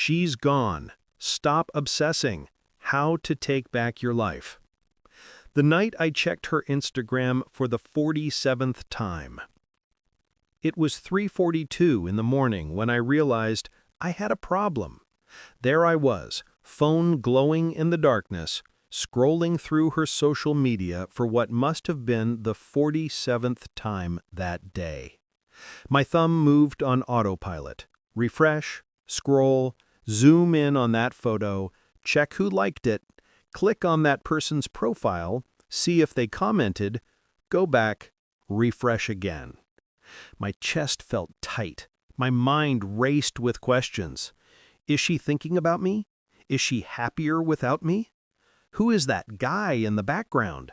She's Gone. Stop Obsessing. How to Take Back Your Life. The night I checked her Instagram for the 47th time. It was 3:42 in the morning when I realized I had a problem. There I was, phone glowing in the darkness, scrolling through her social media for what must have been the 47th time that day. My thumb moved on autopilot. Refresh, scroll, zoom in on that photo, check who liked it, click on that person's profile, see if they commented, go back, refresh again. My chest felt tight. My mind raced with questions. Is she thinking about me? Is she happier without me? Who is that guy in the background?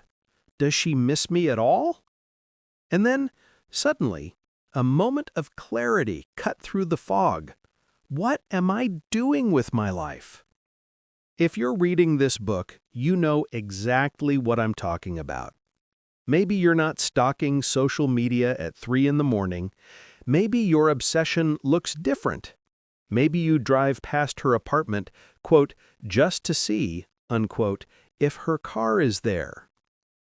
Does she miss me at all? And then, suddenly, a moment of clarity cut through the fog. What am I doing with my life? If you're reading this book, you know exactly what I'm talking about. Maybe you're not stalking social media at 3 in the morning. Maybe your obsession looks different. Maybe you drive past her apartment, quote, just to see, unquote, if her car is there.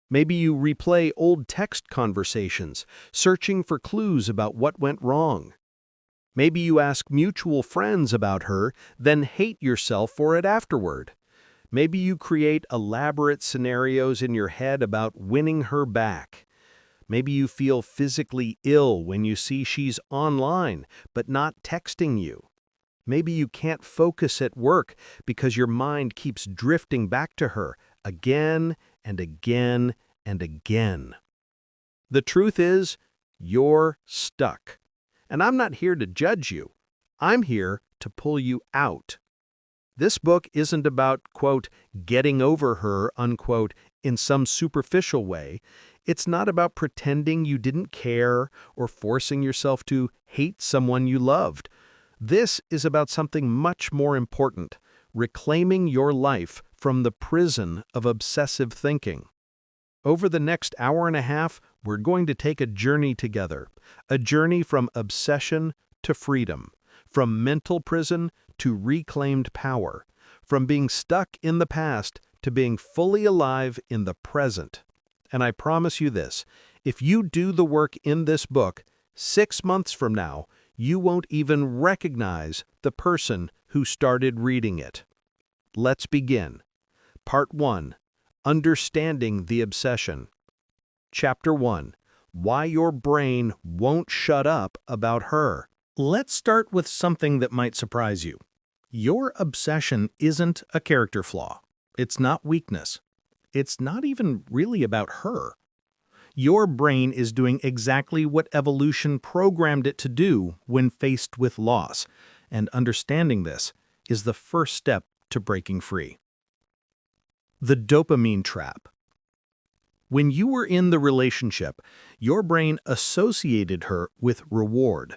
Maybe you replay old text conversations, searching for clues about what went wrong. Maybe you ask mutual friends about her, then hate yourself for it afterward. Maybe you create elaborate scenarios in your head about winning her back. Maybe you feel physically ill when you see she's online, but not texting you. Maybe you can't focus at work because your mind keeps drifting back to her again and again and again. The truth is, you're stuck. And I'm not here to judge you. I'm here to pull you out. This book isn't about, quote, getting over her, unquote, in some superficial way. It's not about pretending you didn't care or forcing yourself to hate someone you loved. This is about something much more important, reclaiming your life from the prison of obsessive thinking. Over the next hour and a half, we're going to take a journey together, a journey from obsession to freedom, from mental prison to reclaimed power, from being stuck in the past to being fully alive in the present. And I promise you this, if you do the work in this book, 6 months from now, you won't even recognize the person who started reading it. Let's begin. Part 1. Understanding the Obsession. Chapter 1. Why your brain won't shut up about her. Let's start with something that might surprise you. Your obsession isn't a character flaw. It's not weakness. It's not even really about her. Your brain is doing exactly what evolution programmed it to do when faced with loss, and understanding this is the first step to breaking free. The dopamine trap. When you were in the relationship, your brain associated her with reward.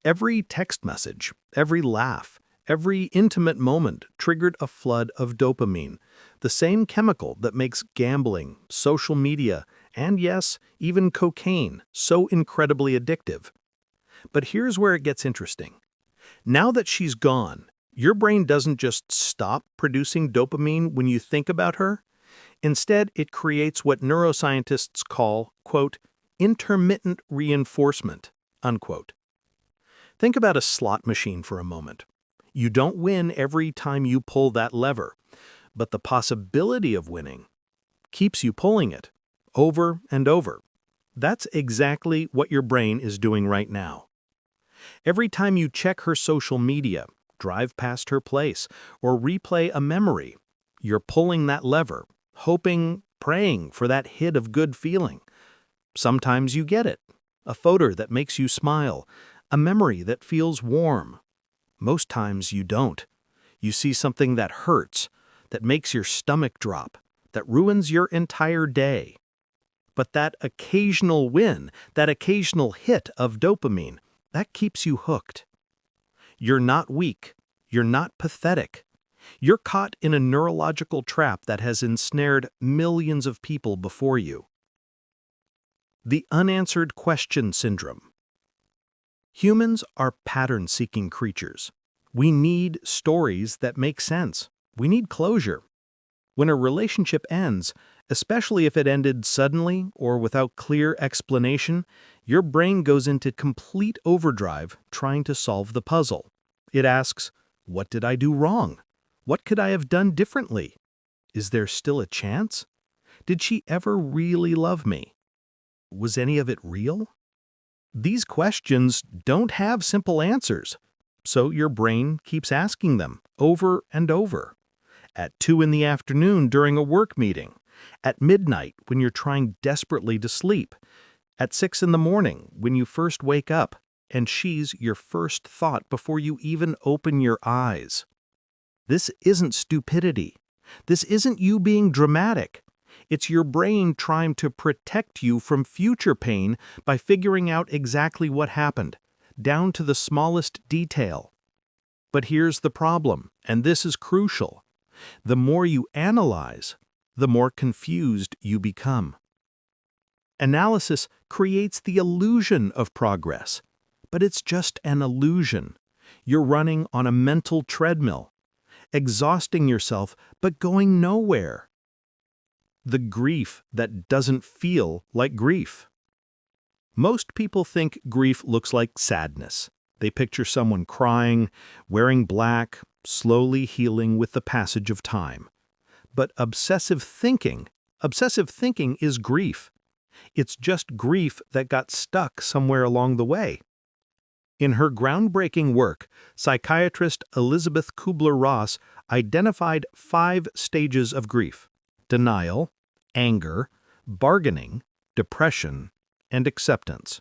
Every text message, every laugh, every intimate moment triggered a flood of dopamine, the same chemical that makes gambling, social media, and yes, even cocaine so incredibly addictive. But here's where it gets interesting. Now that she's gone, your brain doesn't just stop producing dopamine when you think about her. Instead, it creates what neuroscientists call, quote, intermittent reinforcement, unquote. Think about a slot machine for a moment. You don't win every time you pull that lever, but the possibility of winning keeps you pulling it over and over. That's exactly what your brain is doing right now. Every time you check her social media, drive past her place, or replay a memory, you're pulling that lever, hoping, praying for that hit of good feeling. Sometimes you get it, a photo that makes you smile, a memory that feels warm. Most times you don't. You see something that hurts, that makes your stomach drop, that ruins your entire day. But that occasional win, that occasional hit of dopamine, that keeps you hooked. You're not weak. You're not pathetic. You're caught in a neurological trap that has ensnared millions of people before you. The unanswered question syndrome. Humans are pattern-seeking creatures. We need stories that make sense. We need closure. When a relationship ends, especially if it ended suddenly or without clear explanation, your brain goes into complete overdrive trying to solve the puzzle. It asks, what did I do wrong? What could I have done differently? Is there still a chance? Did she ever really love me? Was any of it real? These questions don't have simple answers, so your brain keeps asking them over and over. At 2 in the afternoon during a work meeting, at midnight when you're trying desperately to sleep, at 6 in the morning when you first wake up, and she's your first thought before you even open your eyes. This isn't stupidity. This isn't you being dramatic. It's your brain trying to protect you from future pain by figuring out exactly what happened, down to the smallest detail. But here's the problem, and this is crucial. The more you analyze, the more confused you become. Analysis creates the illusion of progress, but it's just an illusion. You're running on a mental treadmill, exhausting yourself but going nowhere. The grief that doesn't feel like grief. Most people think grief looks like sadness. They picture someone crying, wearing black, slowly healing with the passage of time. But obsessive thinking is grief. It's just grief that got stuck somewhere along the way. In her groundbreaking work, psychiatrist Elizabeth Kubler-Ross identified 5 stages of grief: denial, anger, bargaining, depression, and acceptance.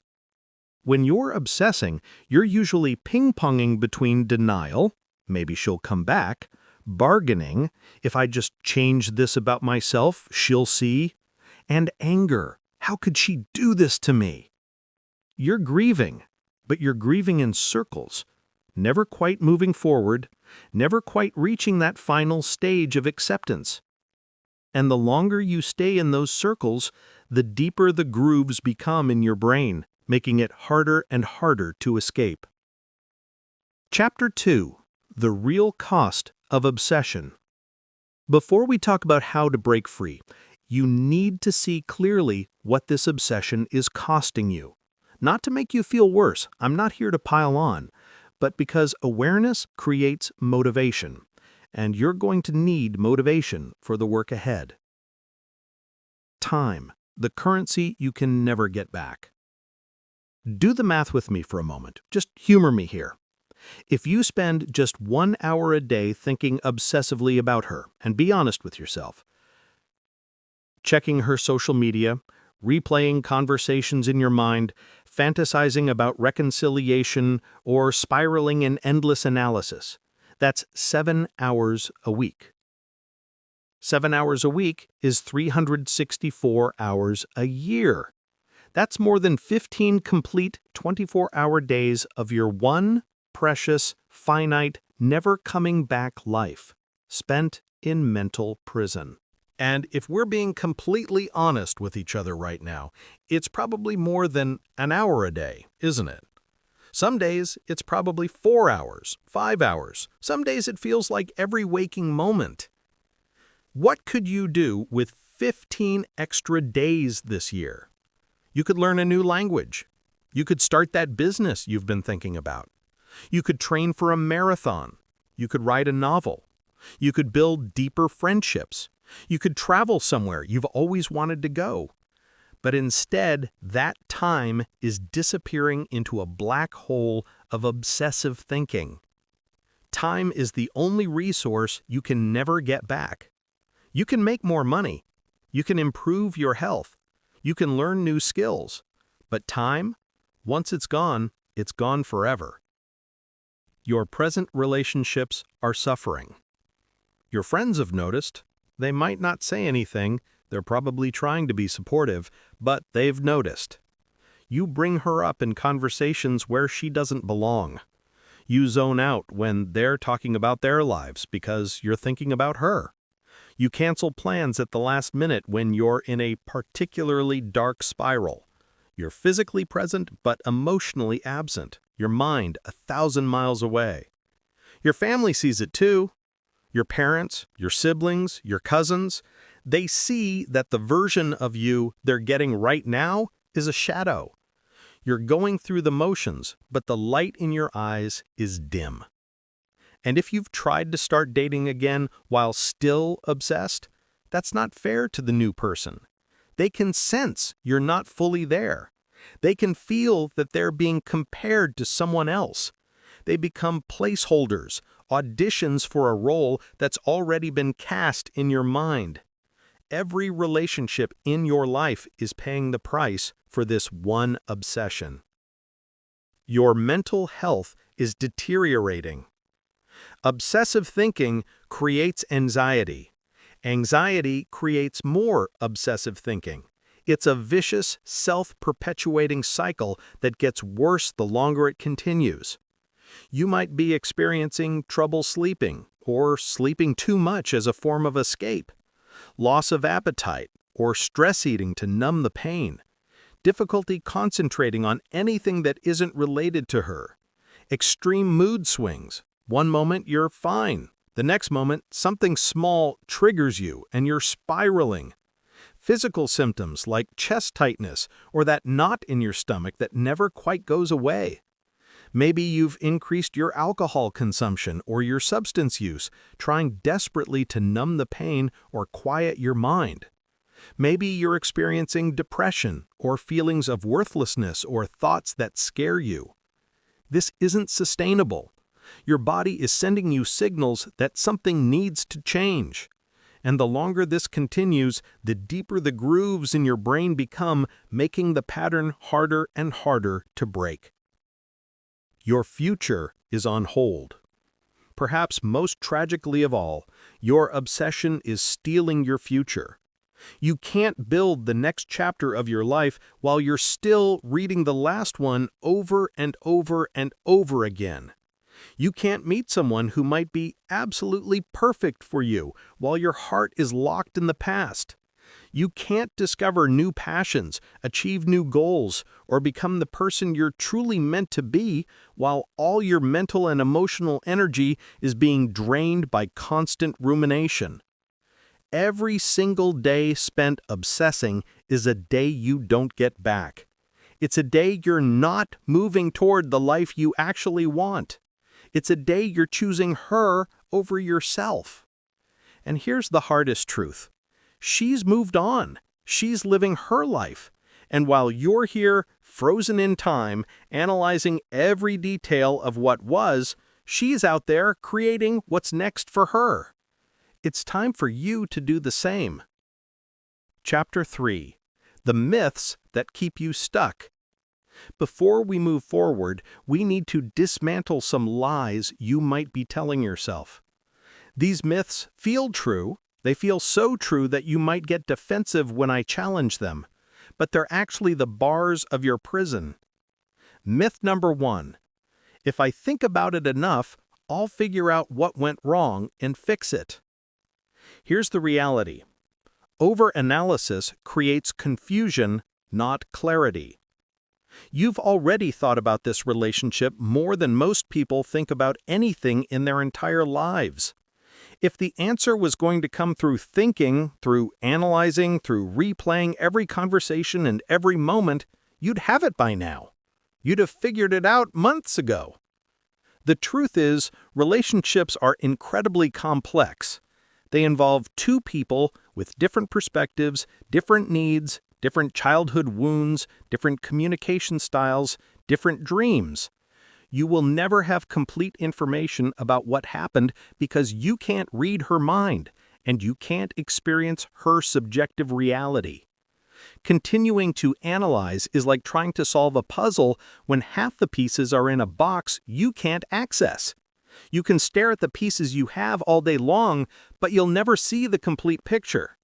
When you're obsessing, you're usually ping-ponging between denial, maybe she'll come back, bargaining, if I just change this about myself, she'll see, and anger, how could she do this to me? You're grieving, but you're grieving in circles, never quite moving forward, never quite reaching that final stage of acceptance. And the longer you stay in those circles, the deeper the grooves become in your brain, making it harder and harder to escape. Chapter 2. The Real Cost of Obsession. Before we talk about how to break free, you need to see clearly what this obsession is costing you. Not to make you feel worse, I'm not here to pile on, but because awareness creates motivation, and you're going to need motivation for the work ahead. Time, the currency you can never get back. Do the math with me for a moment. Just humor me here. If you spend just 1 hour a day thinking obsessively about her, and be honest with yourself, checking her social media, replaying conversations in your mind, fantasizing about reconciliation, or spiraling in endless analysis, that's 7 hours a week. 7 hours a week is 364 hours a year. That's more than 15 complete 24-hour days of your one precious, finite, never-coming-back life, spent in mental prison. And if we're being completely honest with each other right now, it's probably more than an hour a day, isn't it? Some days, it's probably 4 hours, 5 hours. Some days it feels like every waking moment. What could you do with 15 extra days this year? You could learn a new language. You could start that business you've been thinking about. You could train for a marathon. You could write a novel. You could build deeper friendships. You could travel somewhere you've always wanted to go. But instead, that time is disappearing into a black hole of obsessive thinking. Time is the only resource you can never get back. You can make more money. You can improve your health. You can learn new skills. But time, once it's gone forever. Your present relationships are suffering. Your friends have noticed. They might not say anything. They're probably trying to be supportive, but they've noticed. You bring her up in conversations where she doesn't belong. You zone out when they're talking about their lives because you're thinking about her. You cancel plans at the last minute when you're in a particularly dark spiral. You're physically present but emotionally absent, your mind 1,000 miles away. Your family sees it too. Your parents, your siblings, your cousins, they see that the version of you they're getting right now is a shadow. You're going through the motions, but the light in your eyes is dim. And if you've tried to start dating again while still obsessed, that's not fair to the new person. They can sense you're not fully there. They can feel that they're being compared to someone else. They become placeholders, auditions for a role that's already been cast in your mind. Every relationship in your life is paying the price for this one obsession. Your mental health is deteriorating. Obsessive thinking creates anxiety. Anxiety creates more obsessive thinking. It's a vicious, self-perpetuating cycle that gets worse the longer it continues. You might be experiencing trouble sleeping, or sleeping too much as a form of escape, loss of appetite, or stress eating to numb the pain, difficulty concentrating on anything that isn't related to her, extreme mood swings. One moment you're fine, the next moment something small triggers you and you're spiraling. Physical symptoms like chest tightness or that knot in your stomach that never quite goes away. Maybe you've increased your alcohol consumption or your substance use, trying desperately to numb the pain or quiet your mind. Maybe you're experiencing depression or feelings of worthlessness or thoughts that scare you. This isn't sustainable. Your body is sending you signals that something needs to change. And the longer this continues, the deeper the grooves in your brain become, making the pattern harder and harder to break. Your future is on hold. Perhaps most tragically of all, your obsession is stealing your future. You can't build the next chapter of your life while you're still reading the last one over and over and over again. You can't meet someone who might be absolutely perfect for you while your heart is locked in the past. You can't discover new passions, achieve new goals, or become the person you're truly meant to be while all your mental and emotional energy is being drained by constant rumination. Every single day spent obsessing is a day you don't get back. It's a day you're not moving toward the life you actually want. It's a day you're choosing her over yourself. And here's the hardest truth. She's moved on. She's living her life. And while you're here, frozen in time, analyzing every detail of what was, she's out there creating what's next for her. It's time for you to do the same. Chapter 3. The Myths That Keep You Stuck. Before we move forward, we need to dismantle some lies you might be telling yourself. These myths feel true. They feel so true that you might get defensive when I challenge them, but they're actually the bars of your prison. Myth number 1. If I think about it enough, I'll figure out what went wrong and fix it. Here's the reality. Overanalysis creates confusion, not clarity. You've already thought about this relationship more than most people think about anything in their entire lives. If the answer was going to come through thinking, through analyzing, through replaying every conversation and every moment, you'd have it by now. You'd have figured it out months ago. The truth is, relationships are incredibly complex. They involve two people with different perspectives, different needs, different childhood wounds, different communication styles, different dreams. You will never have complete information about what happened because you can't read her mind, and you can't experience her subjective reality. Continuing to analyze is like trying to solve a puzzle when half the pieces are in a box you can't access. You can stare at the pieces you have all day long, but you'll never see the complete picture.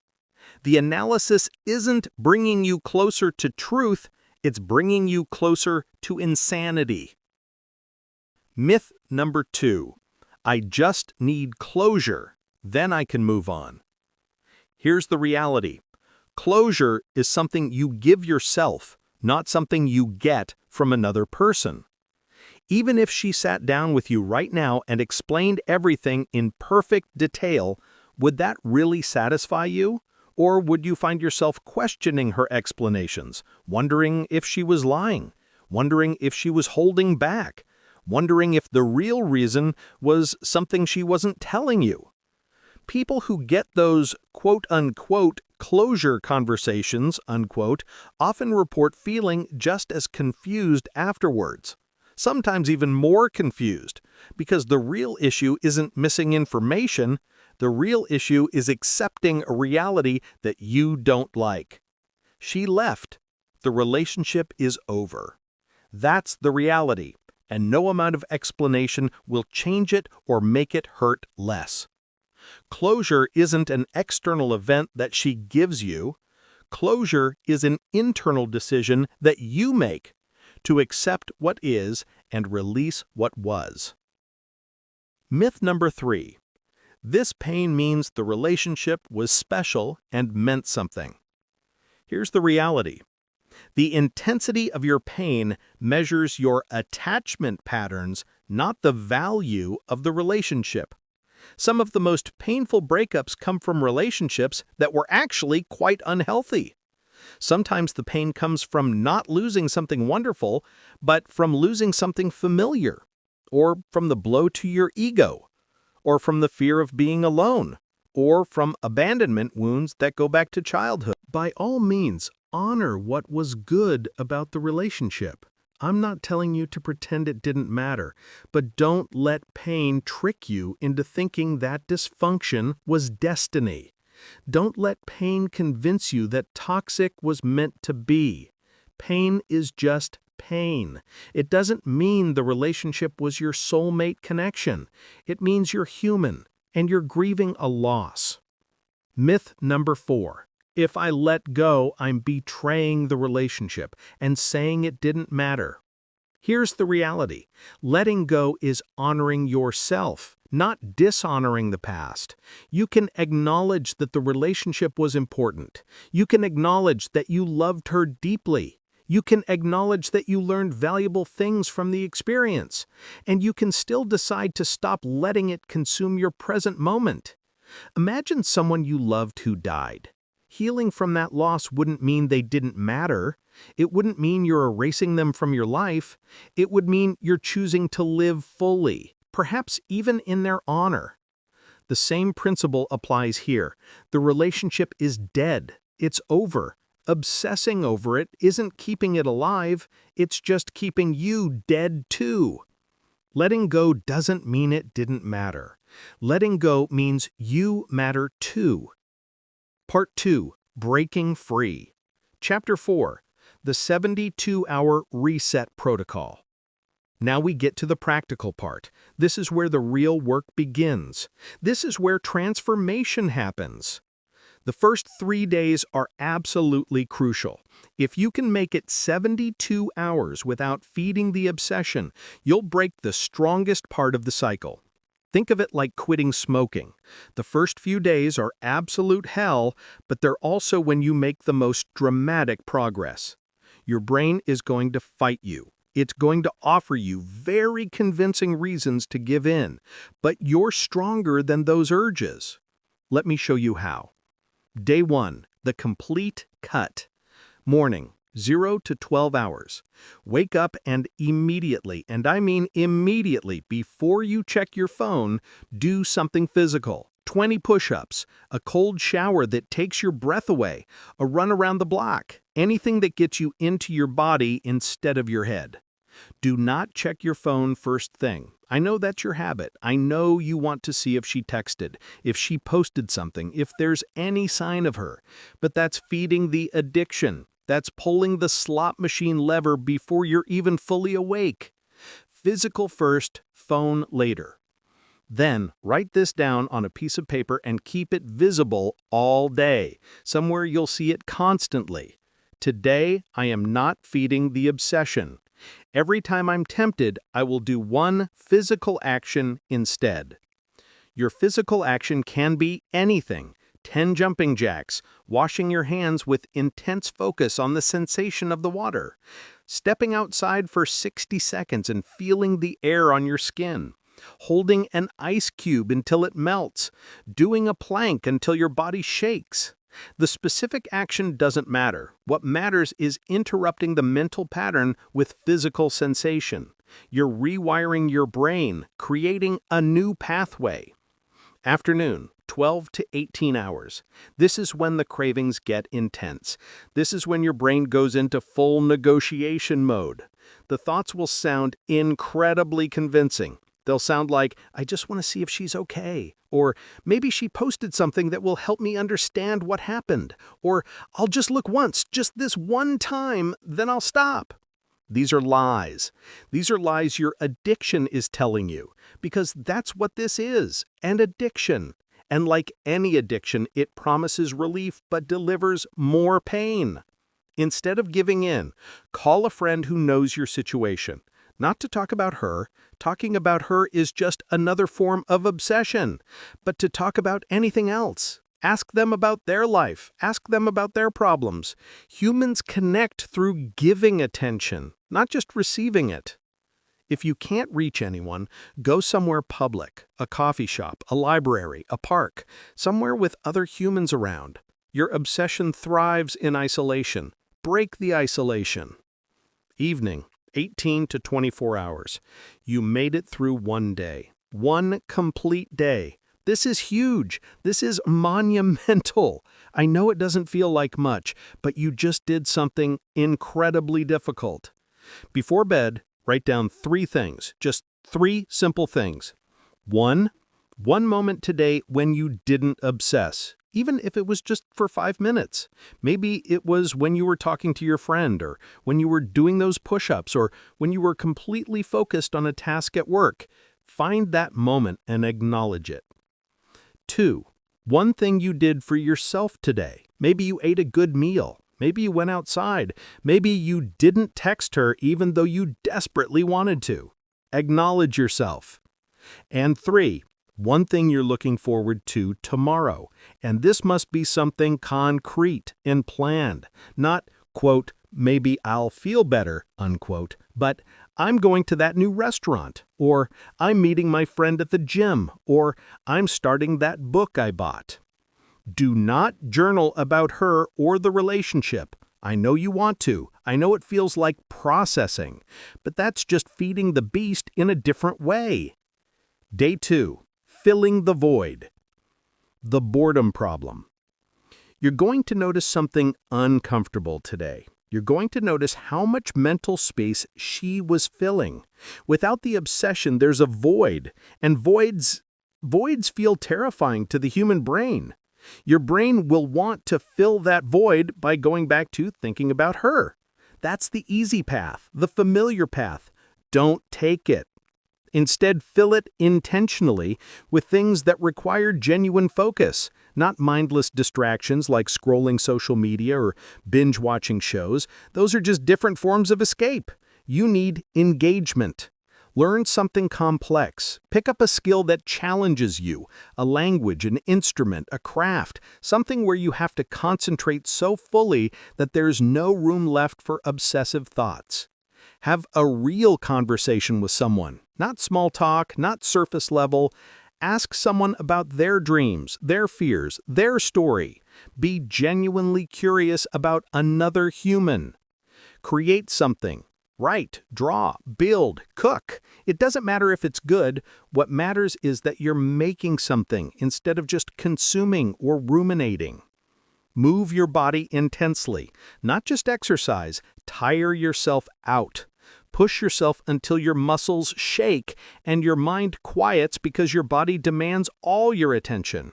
The analysis isn't bringing you closer to truth, it's bringing you closer to insanity. Myth number 2. I just need closure, then I can move on. Here's the reality. Closure is something you give yourself, not something you get from another person. Even if she sat down with you right now and explained everything in perfect detail, would that really satisfy you? Or would you find yourself questioning her explanations, wondering if she was lying, wondering if she was holding back, wondering if the real reason was something she wasn't telling you? People who get those quote-unquote closure conversations, unquote, often report feeling just as confused afterwards. Sometimes even more confused, because the real issue isn't missing information. The real issue is accepting a reality that you don't like. She left. The relationship is over. That's the reality, and no amount of explanation will change it or make it hurt less. Closure isn't an external event that she gives you. Closure is an internal decision that you make to accept what is and release what was. Myth number 3. This pain means the relationship was special and meant something. Here's the reality. The intensity of your pain measures your attachment patterns, not the value of the relationship. Some of the most painful breakups come from relationships that were actually quite unhealthy. Sometimes the pain comes from not losing something wonderful, but from losing something familiar, or from the blow to your ego, or from the fear of being alone, or from abandonment wounds that go back to childhood. By all means, honor what was good about the relationship. I'm not telling you to pretend it didn't matter, but don't let pain trick you into thinking that dysfunction was destiny. Don't let pain convince you that toxic was meant to be. Pain is just pain. It doesn't mean the relationship was your soulmate connection. It means you're human and you're grieving a loss. Myth number 4. If I let go, I'm betraying the relationship and saying it didn't matter. Here's the reality. Letting go is honoring yourself, not dishonoring the past. You can acknowledge that the relationship was important. You can acknowledge that you loved her deeply. You can acknowledge that you learned valuable things from the experience. And you can still decide to stop letting it consume your present moment. Imagine someone you loved who died. Healing from that loss wouldn't mean they didn't matter. It wouldn't mean you're erasing them from your life. It would mean you're choosing to live fully, perhaps even in their honor. The same principle applies here. The relationship is dead. It's over. Obsessing over it isn't keeping it alive. It's just keeping you dead too. Letting go doesn't mean it didn't matter. Letting go means you matter too. Part 2. Breaking Free. Chapter 4. The 72-Hour Reset Protocol. Now we get to the practical part. This is where the real work begins. This is where transformation happens. The first 3 days are absolutely crucial. If you can make it 72 hours without feeding the obsession, you'll break the strongest part of the cycle. Think of it like quitting smoking. The first few days are absolute hell, but they're also when you make the most dramatic progress. Your brain is going to fight you. It's going to offer you very convincing reasons to give in, but you're stronger than those urges. Let me show you how. Day 1, the complete cut. Morning, 0 to 12 hours. Wake up and immediately, and I mean immediately, before you check your phone, do something physical. 20 push-ups, a cold shower that takes your breath away, a run around the block, anything that gets you into your body instead of your head. Do not check your phone first thing. I know that's your habit. I know you want to see if she texted, if she posted something, if there's any sign of her. But that's feeding the addiction. That's pulling the slot machine lever before you're even fully awake. Physical first, phone later. Then write this down on a piece of paper and keep it visible all day, somewhere you'll see it constantly. Today, I am not feeding the obsession. Every time I'm tempted, I will do one physical action instead. Your physical action can be anything. 10 jumping jacks, washing your hands with intense focus on the sensation of the water, stepping outside for 60 seconds and feeling the air on your skin, holding an ice cube until it melts, doing a plank until your body shakes. The specific action doesn't matter. What matters is interrupting the mental pattern with physical sensation. You're rewiring your brain, creating a new pathway. Afternoon, 12 to 18 hours. This is when the cravings get intense. This is when your brain goes into full negotiation mode. The thoughts will sound incredibly convincing. They'll sound like, I just want to see if she's okay. Or maybe she posted something that will help me understand what happened. Or I'll just look once, just this one time, then I'll stop. These are lies. These are lies your addiction is telling you, because that's what this is, an addiction. And like any addiction, it promises relief but delivers more pain. Instead of giving in, call a friend who knows your situation. Not to talk about her. Talking about her is just another form of obsession. But to talk about anything else. Ask them about their life. Ask them about their problems. Humans connect through giving attention, not just receiving it. If you can't reach anyone, go somewhere public, a coffee shop, a library, a park, somewhere with other humans around. Your obsession thrives in isolation. Break the isolation. Evening, 18 to 24 hours. You made it through one day. One complete day. This is huge. This is monumental. I know it doesn't feel like much, but you just did something incredibly difficult. Before bed, write down 3 things, just 3 simple things. 1 moment today when you didn't obsess, even if it was just for 5 minutes. Maybe it was when you were talking to your friend, or when you were doing those push-ups, or when you were completely focused on a task at work. Find that moment and acknowledge it. 2, one thing you did for yourself today. Maybe you ate a good meal. Maybe you went outside. Maybe you didn't text her even though you desperately wanted to. Acknowledge yourself. And 3, one thing you're looking forward to tomorrow. And this must be something concrete and planned. Not, quote, maybe I'll feel better, unquote, but I'm going to that new restaurant, or I'm meeting my friend at the gym, or I'm starting that book I bought. Do not journal about her or the relationship. I know you want to. I know it feels like processing, but that's just feeding the beast in a different way. Day 2, filling the void. The boredom problem. You're going to notice something uncomfortable today. You're going to notice how much mental space she was filling. Without the obsession, there's a void, and voids feel terrifying to the human brain. Your brain will want to fill that void by going back to thinking about her. That's the easy path, the familiar path. Don't take it. Instead, fill it intentionally with things that require genuine focus, not mindless distractions like scrolling social media or binge-watching shows. Those are just different forms of escape. You need engagement. Learn something complex. Pick up a skill that challenges you, a language, an instrument, a craft, something where you have to concentrate so fully that there's no room left for obsessive thoughts. Have a real conversation with someone, not small talk, not surface level. Ask someone about their dreams, their fears, their story. Be genuinely curious about another human. Create something. Write, draw, build, cook. It doesn't matter if it's good. What matters is that you're making something instead of just consuming or ruminating. Move your body intensely, not just exercise. Tire yourself out. Push yourself until your muscles shake and your mind quiets because your body demands all your attention.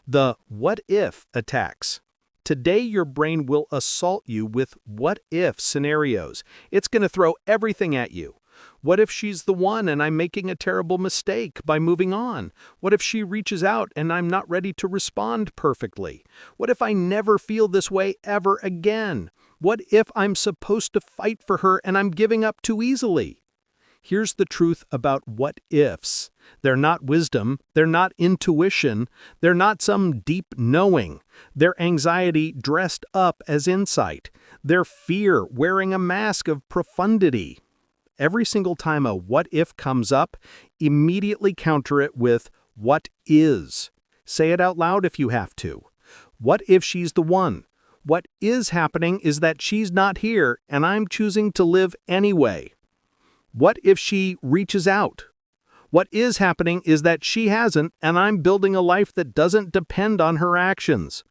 The what-if attacks. Today, your brain will assault you with what-if scenarios. It's going to throw everything at you. What if she's the one and I'm making a terrible mistake by moving on? What if she reaches out and I'm not ready to respond perfectly? What if I never feel this way ever again? What if I'm supposed to fight for her and I'm giving up too easily? Here's the truth about what-ifs. They're not wisdom, they're not intuition, they're not some deep knowing. They're anxiety dressed up as insight. They're fear wearing a mask of profundity. Every single time a what-if comes up, immediately counter it with what is. Say it out loud if you have to. What if she's the one? What is happening is that she's not here and I'm choosing to live anyway. What if she reaches out? What is happening is that she hasn't and I'm building a life that doesn't depend on her actions.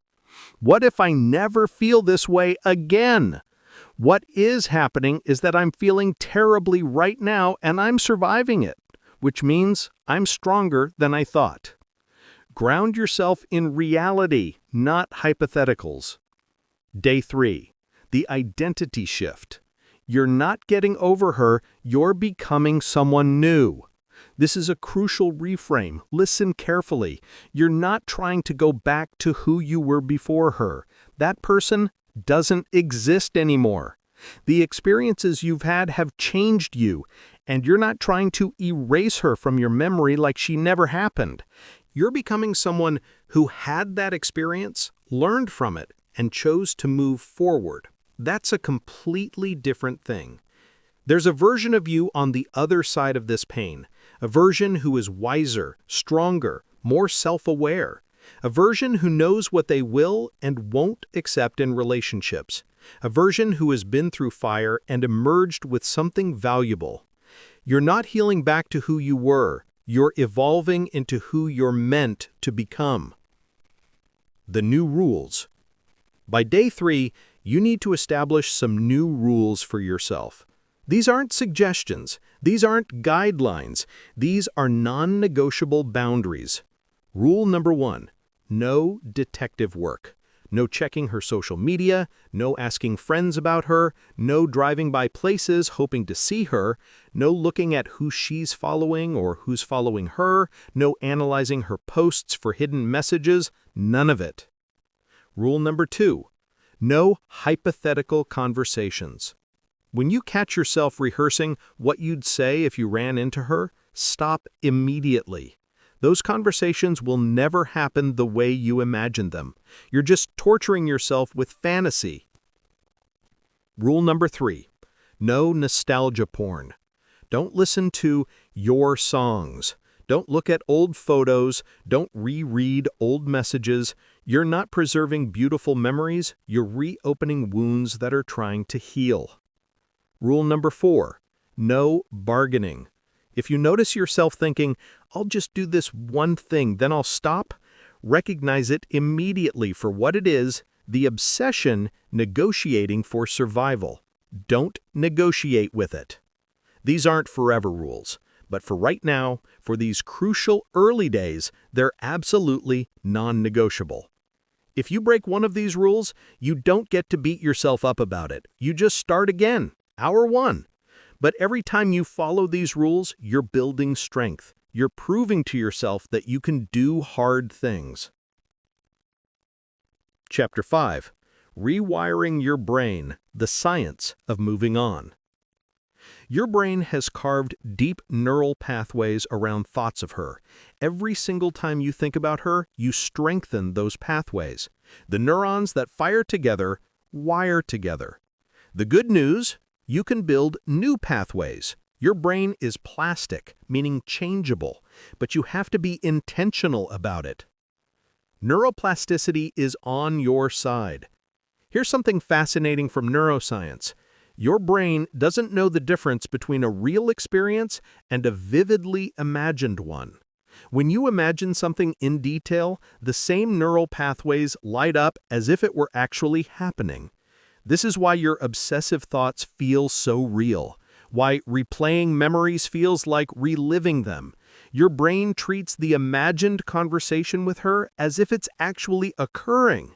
What if I never feel this way again? What is happening is that I'm feeling terribly right now and I'm surviving it, which means I'm stronger than I thought. Ground yourself in reality, not hypotheticals. Day 3. The identity shift. You're not getting over her, you're becoming someone new. This is a crucial reframe. Listen carefully. You're not trying to go back to who you were before her. That person doesn't exist anymore. The experiences you've had have changed you, and you're not trying to erase her from your memory like she never happened. You're becoming someone who had that experience, learned from it, and chose to move forward. That's a completely different thing. There's a version of you on the other side of this pain, a version who is wiser, stronger, more self-aware, a version who knows what they will and won't accept in relationships, a version who has been through fire and emerged with something valuable. You're not healing back to who you were, you're evolving into who you're meant to become. The new rules. By day 3, you need to establish some new rules for yourself. These aren't suggestions, these aren't guidelines, these are non-negotiable boundaries. Rule number 1, no detective work. No checking her social media, no asking friends about her, no driving by places hoping to see her, no looking at who she's following or who's following her, no analyzing her posts for hidden messages, none of it. Rule number 2, no hypothetical conversations. When you catch yourself rehearsing what you'd say if you ran into her, stop immediately. Those conversations will never happen the way you imagined them. You're just torturing yourself with fantasy. Rule number 3, no nostalgia porn. Don't listen to your songs. Don't look at old photos. Don't reread old messages. You're not preserving beautiful memories. You're reopening wounds that are trying to heal. Rule number 4, no bargaining. If you notice yourself thinking, I'll just do this one thing, then I'll stop, recognize it immediately for what it is, the obsession negotiating for survival. Don't negotiate with it. These aren't forever rules, but for right now, for these crucial early days, they're absolutely non-negotiable. If you break one of these rules, you don't get to beat yourself up about it. You just start again, hour 1. But every time you follow these rules, you're building strength. You're proving to yourself that you can do hard things. Chapter 5. Rewiring your brain, the science of moving on. Your brain has carved deep neural pathways around thoughts of her. Every single time you think about her, you strengthen those pathways. The neurons that fire together wire together. The good news: you can build new pathways. Your brain is plastic, meaning changeable, but you have to be intentional about it. Neuroplasticity is on your side. Here's something fascinating from neuroscience. Your brain doesn't know the difference between a real experience and a vividly imagined one. When you imagine something in detail, the same neural pathways light up as if it were actually happening. This is why your obsessive thoughts feel so real, why replaying memories feels like reliving them. Your brain treats the imagined conversation with her as if it's actually occurring.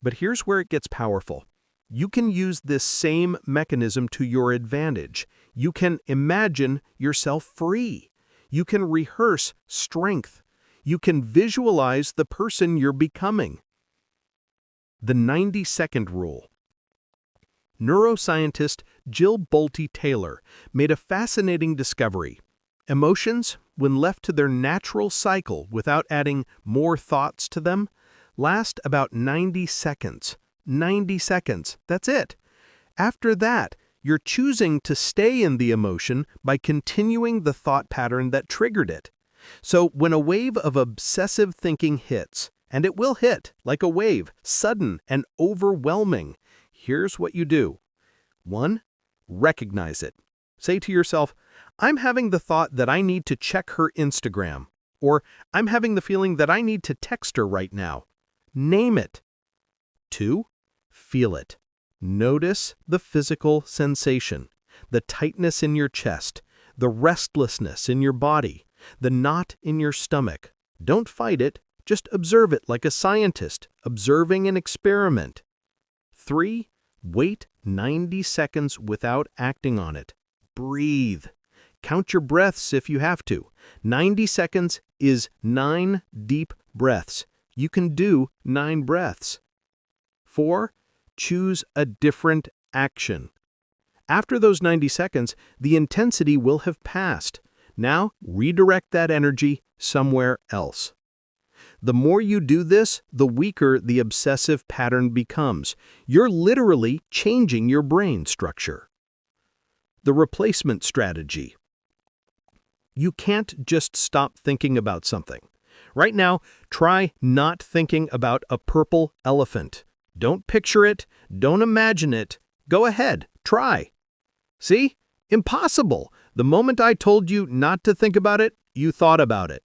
But here's where it gets powerful. You can use this same mechanism to your advantage. You can imagine yourself free. You can rehearse strength. You can visualize the person you're becoming. The 90-second rule. Neuroscientist Jill Bolte Taylor made a fascinating discovery. Emotions, when left to their natural cycle without adding more thoughts to them, last about 90 seconds. 90 seconds, that's it. After that, you're choosing to stay in the emotion by continuing the thought pattern that triggered it. So when a wave of obsessive thinking hits, and it will hit like a wave, sudden and overwhelming, here's what you do. 1. Recognize it. Say to yourself, I'm having the thought that I need to check her Instagram, or I'm having the feeling that I need to text her right now. Name it. 2. Feel it. Notice the physical sensation, the tightness in your chest, the restlessness in your body, the knot in your stomach. Don't fight it, just observe it like a scientist, observing an experiment. 3. Wait 90 seconds without acting on it. Breathe. Count your breaths if you have to. 90 seconds is 9 deep breaths. You can do 9 breaths. 4. Choose a different action. After those 90 seconds, the intensity will have passed. Now, redirect that energy somewhere else. The more you do this, the weaker the obsessive pattern becomes. You're literally changing your brain structure. The replacement strategy. You can't just stop thinking about something. Right now, try not thinking about a purple elephant. Don't picture it, don't imagine it. Go ahead, try. See? Impossible. The moment I told you not to think about it, you thought about it.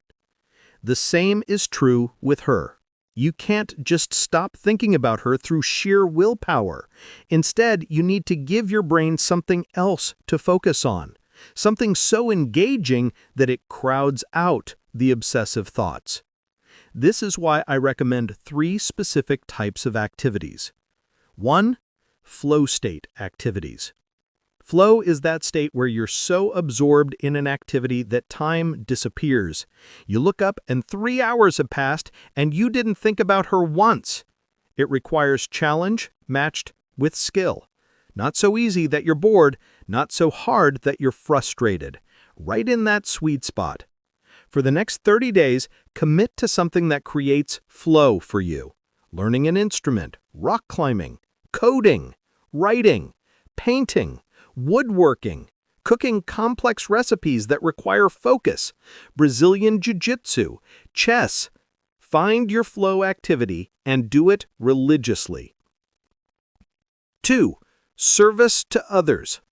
The same is true with her. You can't just stop thinking about her through sheer willpower. Instead, you need to give your brain something else to focus on, something so engaging that it crowds out the obsessive thoughts. This is why I recommend 3 specific types of activities. 1. Flow state activities. Flow is that state where you're so absorbed in an activity that time disappears. You look up and 3 hours have passed and you didn't think about her once. It requires challenge matched with skill. Not so easy that you're bored, not so hard that you're frustrated. Right in that sweet spot. For the next 30 days, commit to something that creates flow for you. Learning an instrument, rock climbing, coding, writing, painting, woodworking, cooking complex recipes that require focus, Brazilian jiu-jitsu, chess. Find your flow activity and do it religiously. 2. Service to others.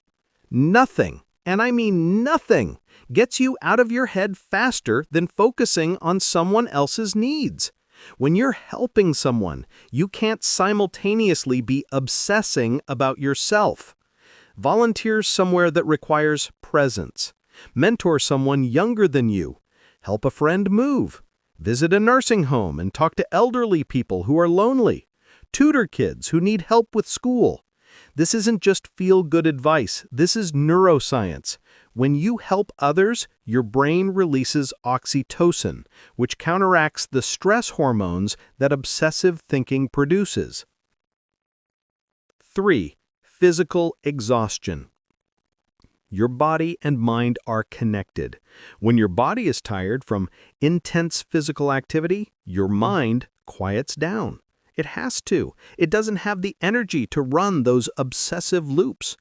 Nothing, and I mean nothing, gets you out of your head faster than focusing on someone else's needs. When you're helping someone, you can't simultaneously be obsessing about yourself. Volunteer somewhere that requires presence. Mentor someone younger than you. Help a friend move. Visit a nursing home and talk to elderly people who are lonely. Tutor kids who need help with school. This isn't just feel-good advice, this is neuroscience. When you help others, your brain releases oxytocin, which counteracts the stress hormones that obsessive thinking produces. 3. Physical exhaustion. Your body and mind are connected. When your body is tired from intense physical activity, your mind quiets down. It has to. It doesn't have the energy to run those obsessive loops.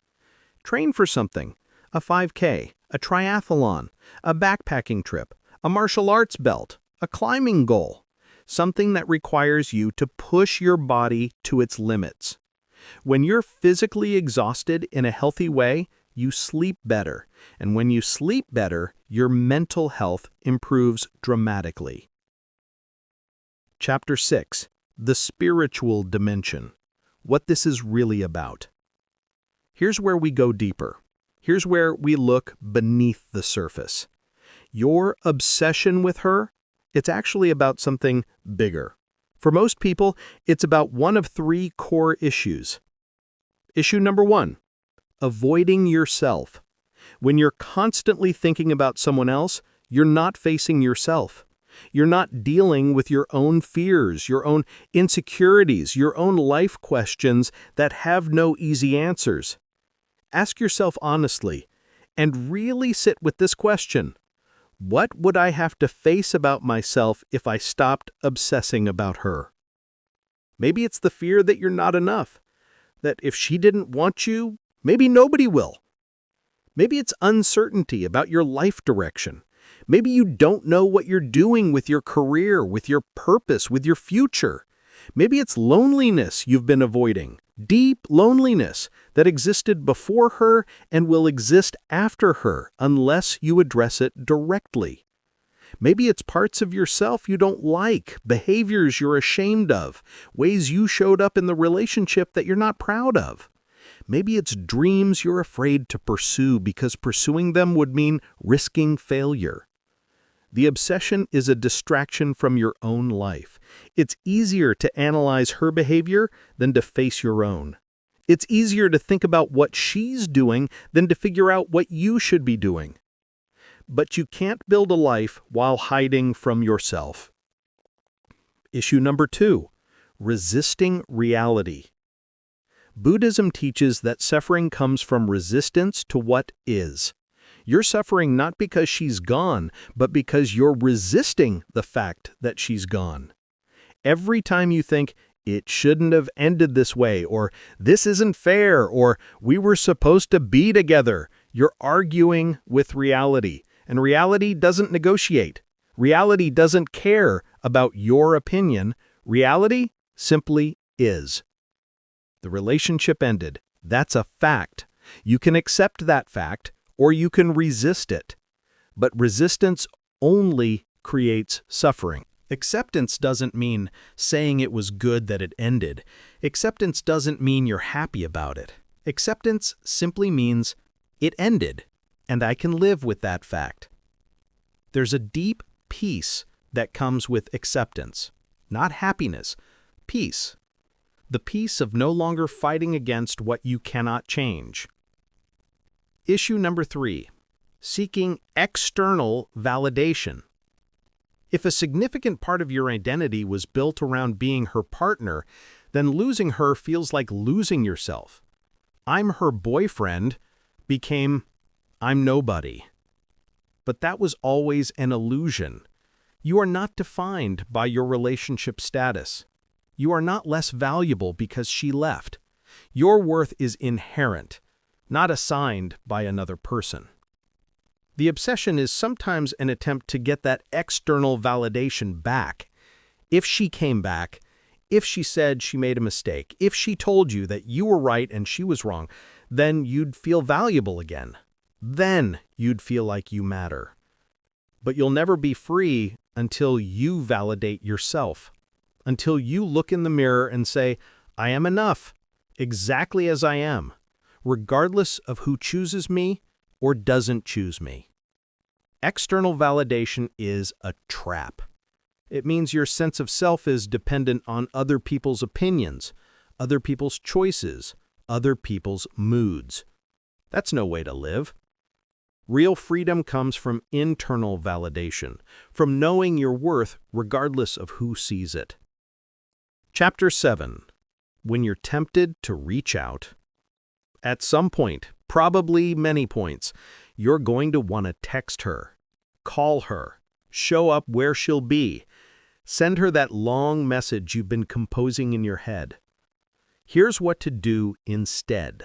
Train for something. A 5K, a triathlon, a backpacking trip, a martial arts belt, a climbing goal. Something that requires you to push your body to its limits. When you're physically exhausted in a healthy way, you sleep better. And when you sleep better, your mental health improves dramatically. Chapter 6. The spiritual dimension. What this is really about. Here's where we go deeper. Here's where we look beneath the surface. Your obsession with her, it's actually about something bigger. For most people, it's about one of 3 core issues. Issue number 1, avoiding yourself. When you're constantly thinking about someone else, you're not facing yourself. You're not dealing with your own fears, your own insecurities, your own life questions that have no easy answers. Ask yourself honestly, and really sit with this question. What would I have to face about myself if I stopped obsessing about her? Maybe it's the fear that you're not enough, that if she didn't want you, maybe nobody will. Maybe it's uncertainty about your life direction. Maybe you don't know what you're doing with your career, with your purpose, with your future. Maybe it's loneliness you've been avoiding, deep loneliness that existed before her and will exist after her unless you address it directly. Maybe it's parts of yourself you don't like, behaviors you're ashamed of, ways you showed up in the relationship that you're not proud of. Maybe it's dreams you're afraid to pursue because pursuing them would mean risking failure. The obsession is a distraction from your own life. It's easier to analyze her behavior than to face your own. It's easier to think about what she's doing than to figure out what you should be doing. But you can't build a life while hiding from yourself. Issue number 2, resisting reality. Buddhism teaches that suffering comes from resistance to what is. You're suffering not because she's gone, but because you're resisting the fact that she's gone. Every time you think, it shouldn't have ended this way, or this isn't fair, or we were supposed to be together, you're arguing with reality. And reality doesn't negotiate. Reality doesn't care about your opinion. Reality simply is. The relationship ended. That's a fact. You can accept that fact, or you can resist it. But resistance only creates suffering. Acceptance doesn't mean saying it was good that it ended. Acceptance doesn't mean you're happy about it. Acceptance simply means it ended, and I can live with that fact. There's a deep peace that comes with acceptance, not happiness, peace. The peace of no longer fighting against what you cannot change. Issue number 3, seeking external validation. If a significant part of your identity was built around being her partner, then losing her feels like losing yourself. I'm her boyfriend became I'm nobody. But that was always an illusion. You are not defined by your relationship status. You are not less valuable because she left. Your worth is inherent, not assigned by another person. The obsession is sometimes an attempt to get that external validation back. If she came back, if she said she made a mistake, if she told you that you were right and she was wrong, then you'd feel valuable again. Then you'd feel like you matter. But you'll never be free until you validate yourself. Until you look in the mirror and say, I am enough, exactly as I am, regardless of who chooses me or doesn't choose me. External validation is a trap. It means your sense of self is dependent on other people's opinions, other people's choices, other people's moods. That's no way to live. Real freedom comes from internal validation, from knowing your worth regardless of who sees it. Chapter 7. When you're tempted to reach out. At some point, probably many points, you're going to want to text her, call her, show up where she'll be, send her that long message you've been composing in your head. Here's what to do instead.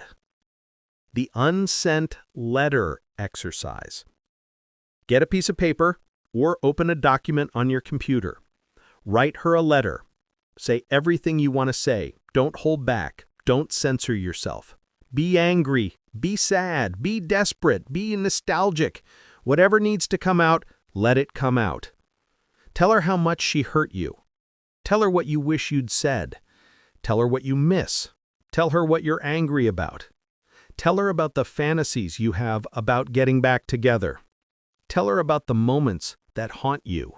The unsent letter exercise. Get a piece of paper or open a document on your computer. Write her a letter. Say everything you want to say. Don't hold back. Don't censor yourself. Be angry. Be sad. Be desperate. Be nostalgic. Whatever needs to come out, let it come out. Tell her how much she hurt you. Tell her what you wish you'd said. Tell her what you miss. Tell her what you're angry about. Tell her about the fantasies you have about getting back together. Tell her about the moments that haunt you.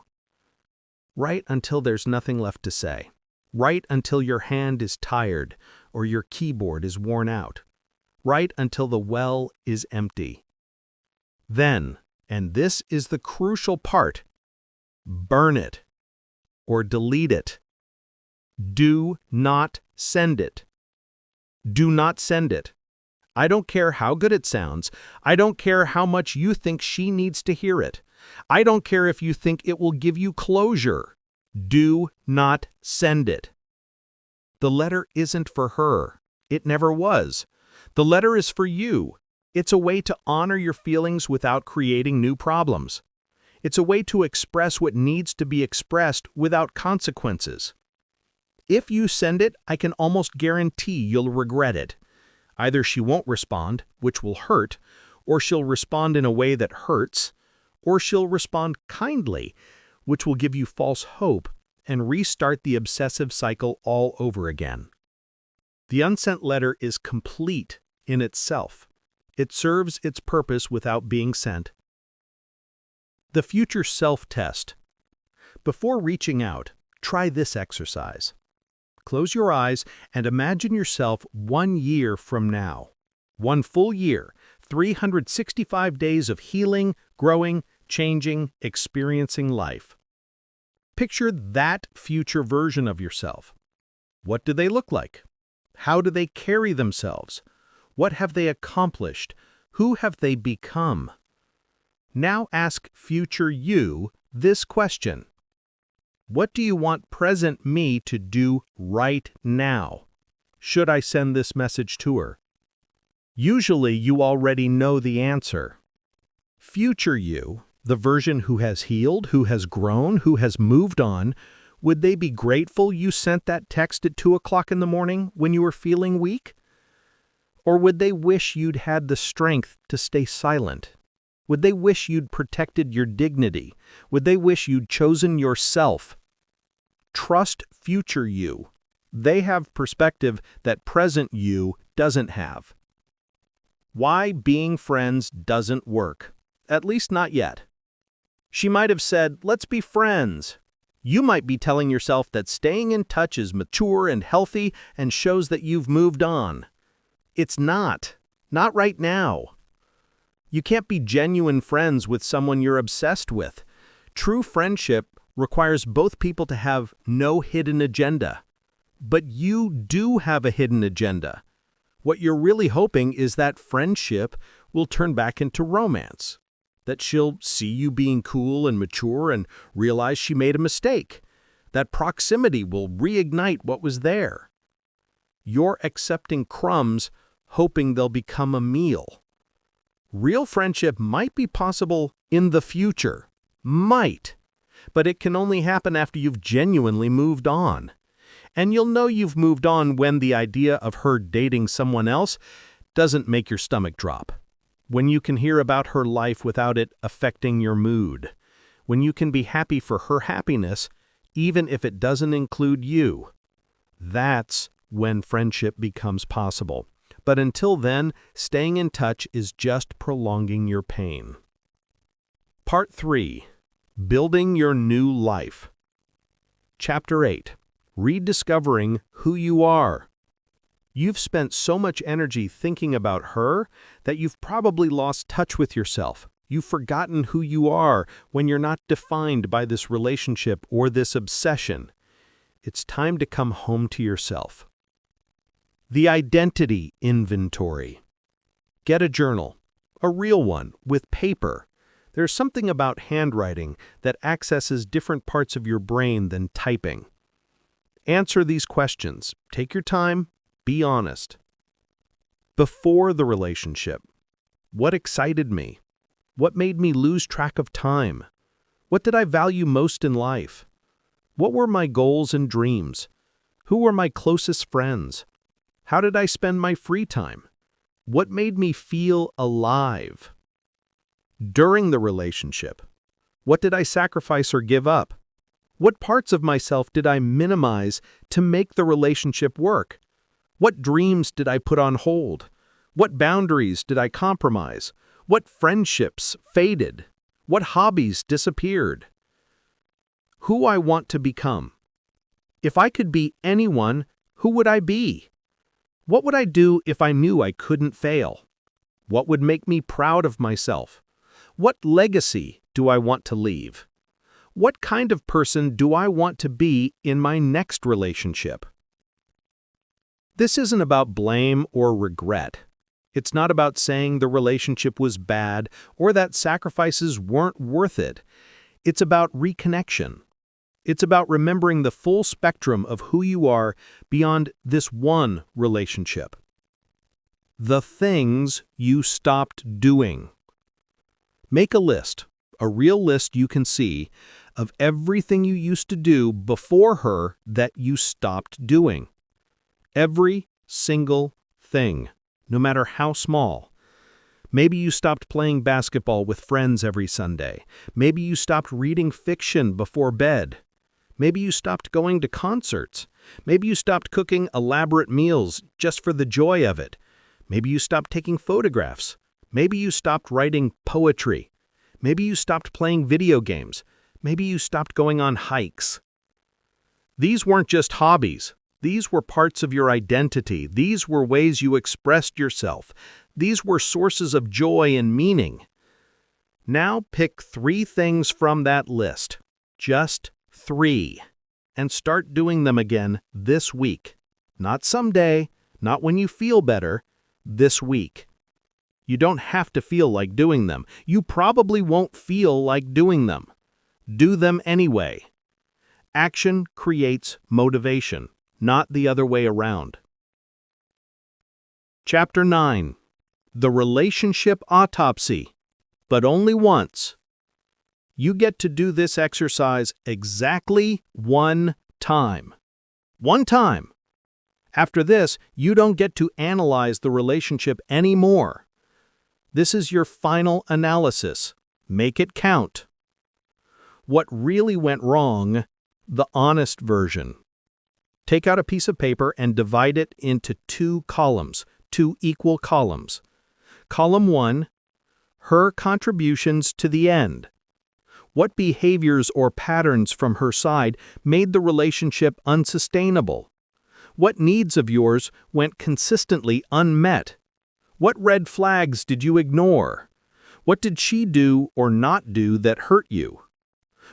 Write until there's nothing left to say. Write until your hand is tired or your keyboard is worn out. Write until the well is empty. Then, and this is the crucial part, burn it or delete it. Do not send it. Do not send it. I don't care how good it sounds. I don't care how much you think she needs to hear it. I don't care if you think it will give you closure. Do not send it. The letter isn't for her. It never was. The letter is for you. It's a way to honor your feelings without creating new problems. It's a way to express what needs to be expressed without consequences. If you send it, I can almost guarantee you'll regret it. Either she won't respond, which will hurt, or she'll respond in a way that hurts, or she'll respond kindly, which will give you false hope and restart the obsessive cycle all over again. The unsent letter is complete in itself. It serves its purpose without being sent. The future self-test. Before reaching out, try this exercise. Close your eyes and imagine yourself 1 year from now. 1 full year, 365 days of healing, growing, changing, experiencing life. Picture that future version of yourself. What do they look like? How do they carry themselves? What have they accomplished? Who have they become? Now ask future you this question. What do you want present me to do right now? Should I send this message to her? Usually you already know the answer. Future you, the version who has healed, who has grown, who has moved on, would they be grateful you sent that text at 2 o'clock in the morning when you were feeling weak? Or would they wish you'd had the strength to stay silent? Would they wish you'd protected your dignity? Would they wish you'd chosen yourself? Trust future you. They have perspective that present you doesn't have. Why being friends doesn't work, at least not yet. She might have said, let's be friends. You might be telling yourself that staying in touch is mature and healthy and shows that you've moved on. It's not right now. You can't be genuine friends with someone you're obsessed with. True friendship requires both people to have no hidden agenda. But you do have a hidden agenda. What you're really hoping is that friendship will turn back into romance, that she'll see you being cool and mature and realize she made a mistake, that proximity will reignite what was there. You're accepting crumbs, hoping they'll become a meal. Real friendship might be possible in the future. Might. But it can only happen after you've genuinely moved on. And you'll know you've moved on when the idea of her dating someone else doesn't make your stomach drop. When you can hear about her life without it affecting your mood. When you can be happy for her happiness, even if it doesn't include you. That's when friendship becomes possible. But until then, staying in touch is just prolonging your pain. Part 3. Building Your New Life. Chapter 8. Rediscovering Who You Are. You've spent so much energy thinking about her that you've probably lost touch with yourself. You've forgotten who you are when you're not defined by this relationship or this obsession. It's time to come home to yourself. The Identity Inventory. Get a journal, a real one, with paper. There's something about handwriting that accesses different parts of your brain than typing. Answer these questions. Take your time. Be honest. Before the relationship, what excited me? What made me lose track of time? What did I value most in life? What were my goals and dreams? Who were my closest friends? How did I spend my free time? What made me feel alive? During the relationship, what did I sacrifice or give up? What parts of myself did I minimize to make the relationship work? What dreams did I put on hold? What boundaries did I compromise? What friendships faded? What hobbies disappeared? Who I want to become. If I could be anyone, who would I be? What would I do if I knew I couldn't fail? What would make me proud of myself? What legacy do I want to leave? What kind of person do I want to be in my next relationship? This isn't about blame or regret. It's not about saying the relationship was bad or that sacrifices weren't worth it. It's about reconnection. It's about remembering the full spectrum of who you are beyond this one relationship. The things you stopped doing. Make a list, a real list you can see, of everything you used to do before her that you stopped doing. Every single thing, no matter how small. Maybe you stopped playing basketball with friends every Sunday. Maybe you stopped reading fiction before bed. Maybe you stopped going to concerts. Maybe you stopped cooking elaborate meals just for the joy of it. Maybe you stopped taking photographs. Maybe you stopped writing poetry. Maybe you stopped playing video games. Maybe you stopped going on hikes. These weren't just hobbies. These were parts of your identity. These were ways you expressed yourself. These were sources of joy and meaning. Now pick 3 things from that list. Just 3. And start doing them again this week. Not someday, not when you feel better, this week. You don't have to feel like doing them. You probably won't feel like doing them. Do them anyway. Action creates motivation, not the other way around. Chapter 9. The Relationship Autopsy, but only once. You get to do this exercise exactly 1 time. 1 time. After this, you don't get to analyze the relationship anymore. This is your final analysis. Make it count. What really went wrong, the honest version. Take out a piece of paper and divide it into 2 columns, 2 equal columns. Column 1, her contributions to the end. What behaviors or patterns from her side made the relationship unsustainable? What needs of yours went consistently unmet? What red flags did you ignore? What did she do or not do that hurt you?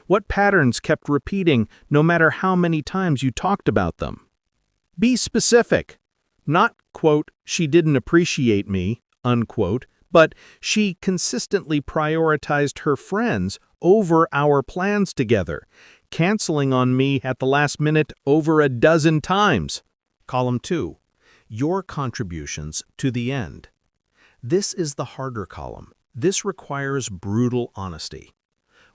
What patterns kept repeating no matter how many times you talked about them? Be specific. Not, quote, she didn't appreciate me, unquote, but she consistently prioritized her friends over our plans together, canceling on me at the last minute over a dozen times. Column 2. Your contributions to the end. This is the harder column. This requires brutal honesty.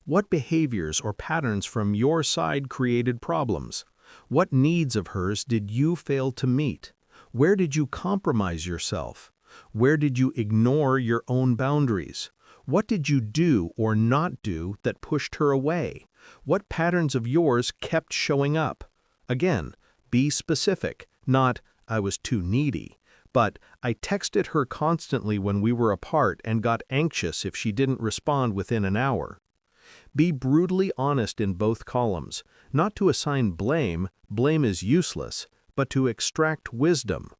What behaviors or patterns from your side created problems? What needs of hers did you fail to meet? Where did you compromise yourself? Where did you ignore your own boundaries? What did you do or not do that pushed her away? What patterns of yours kept showing up? Again, be specific, not, I was too needy, but I texted her constantly when we were apart and got anxious if she didn't respond within an hour. Be brutally honest in both columns, not to assign blame, blame is useless, but to extract wisdom.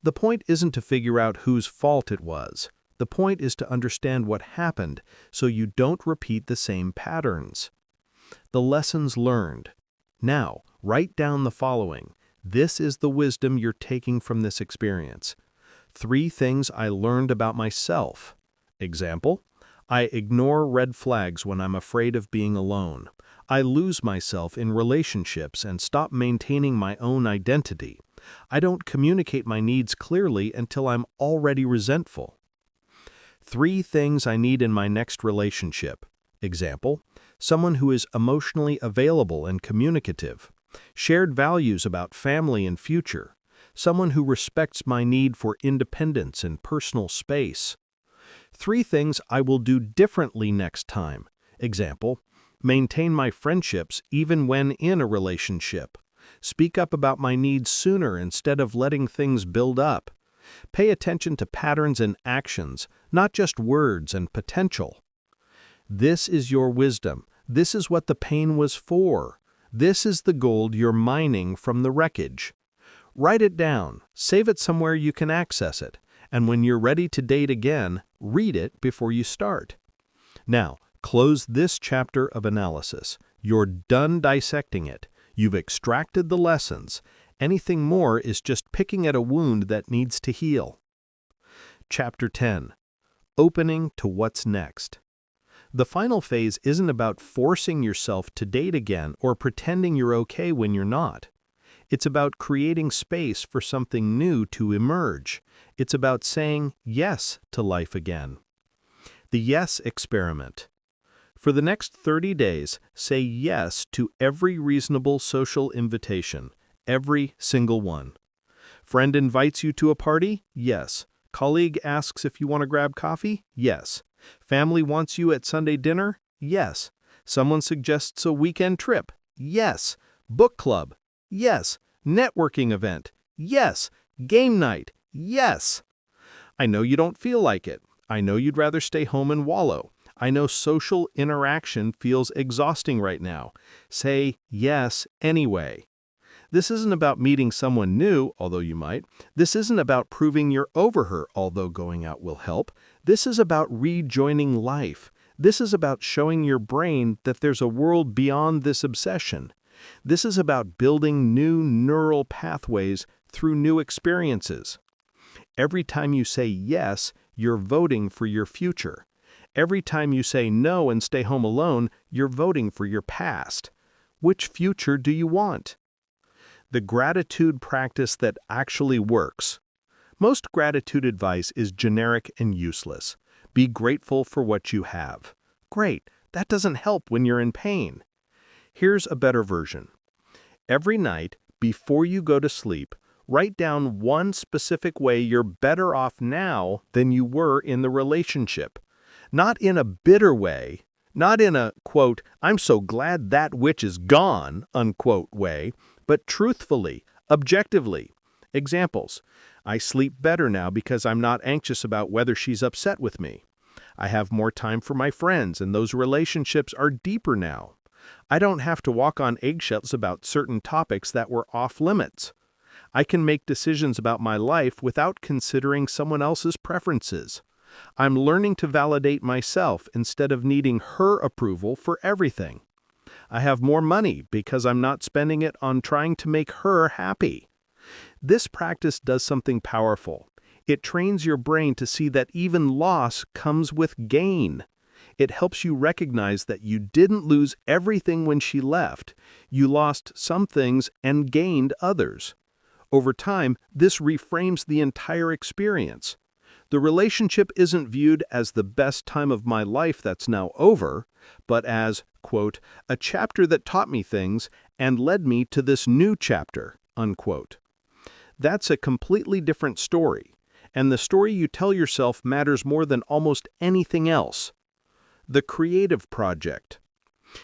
The point isn't to figure out whose fault it was. The point is to understand what happened so you don't repeat the same patterns. The lessons learned. Now, write down the following. This is the wisdom you're taking from this experience. 3 things I learned about myself. Example, I ignore red flags when I'm afraid of being alone. I lose myself in relationships and stop maintaining my own identity. I don't communicate my needs clearly until I'm already resentful. 3 things I need in my next relationship. Example, someone who is emotionally available and communicative. Shared values about family and future. Someone who respects my need for independence and personal space. 3 things I will do differently next time. Example, maintain my friendships even when in a relationship. Speak up about my needs sooner instead of letting things build up. Pay attention to patterns and actions, not just words and potential. This is your wisdom. This is what the pain was for. This is the gold you're mining from the wreckage. Write it down, save it somewhere you can access it, and when you're ready to date again, read it before you start. Now, close this chapter of analysis. You're done dissecting it. You've extracted the lessons. Anything more is just picking at a wound that needs to heal. Chapter 10. Opening to what's next. The final phase isn't about forcing yourself to date again or pretending you're okay when you're not. It's about creating space for something new to emerge. It's about saying yes to life again. The yes experiment. For the next 30 days, say yes to every reasonable social invitation, every single one. Friend invites you to a party? Yes. Colleague asks if you want to grab coffee? Yes. Family wants you at Sunday dinner? Yes. Someone suggests a weekend trip? Yes. Book club? Yes. Networking event? Yes. Game night? Yes. I know you don't feel like it. I know you'd rather stay home and wallow. I know social interaction feels exhausting right now. Say yes anyway. This isn't about meeting someone new, although you might. This isn't about proving you're over her, although going out will help. This is about rejoining life. This is about showing your brain that there's a world beyond this obsession. This is about building new neural pathways through new experiences. Every time you say yes, you're voting for your future. Every time you say no and stay home alone, you're voting for your past. Which future do you want? The gratitude practice that actually works. Most gratitude advice is generic and useless. Be grateful for what you have. Great, that doesn't help when you're in pain. Here's a better version. Every night, before you go to sleep, write down one specific way you're better off now than you were in the relationship. Not in a bitter way, not in a, quote, I'm so glad that witch is gone, unquote way, but truthfully, objectively. Examples. I sleep better now because I'm not anxious about whether she's upset with me. I have more time for my friends, and those relationships are deeper now. I don't have to walk on eggshells about certain topics that were off limits. I can make decisions about my life without considering someone else's preferences. I'm learning to validate myself instead of needing her approval for everything. I have more money because I'm not spending it on trying to make her happy. This practice does something powerful. It trains your brain to see that even loss comes with gain. It helps you recognize that you didn't lose everything when she left. You lost some things and gained others. Over time, this reframes the entire experience. The relationship isn't viewed as the best time of my life that's now over, but as, quote, a chapter that taught me things and led me to this new chapter, unquote. That's a completely different story, and the story you tell yourself matters more than almost anything else. The creative project.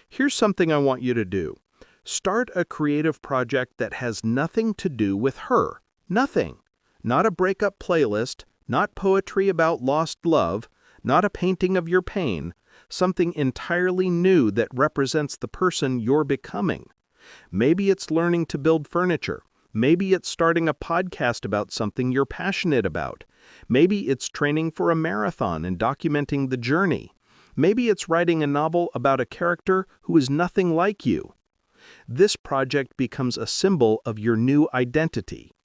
Here's something I want you to do. Start a creative project that has nothing to do with her. Nothing. Not a breakup playlist, not poetry about lost love, not a painting of your pain, something entirely new that represents the person you're becoming. Maybe it's learning to build furniture. Maybe it's starting a podcast about something you're passionate about. Maybe it's training for a marathon and documenting the journey. Maybe it's writing a novel about a character who is nothing like you. This project becomes a symbol of your new identity.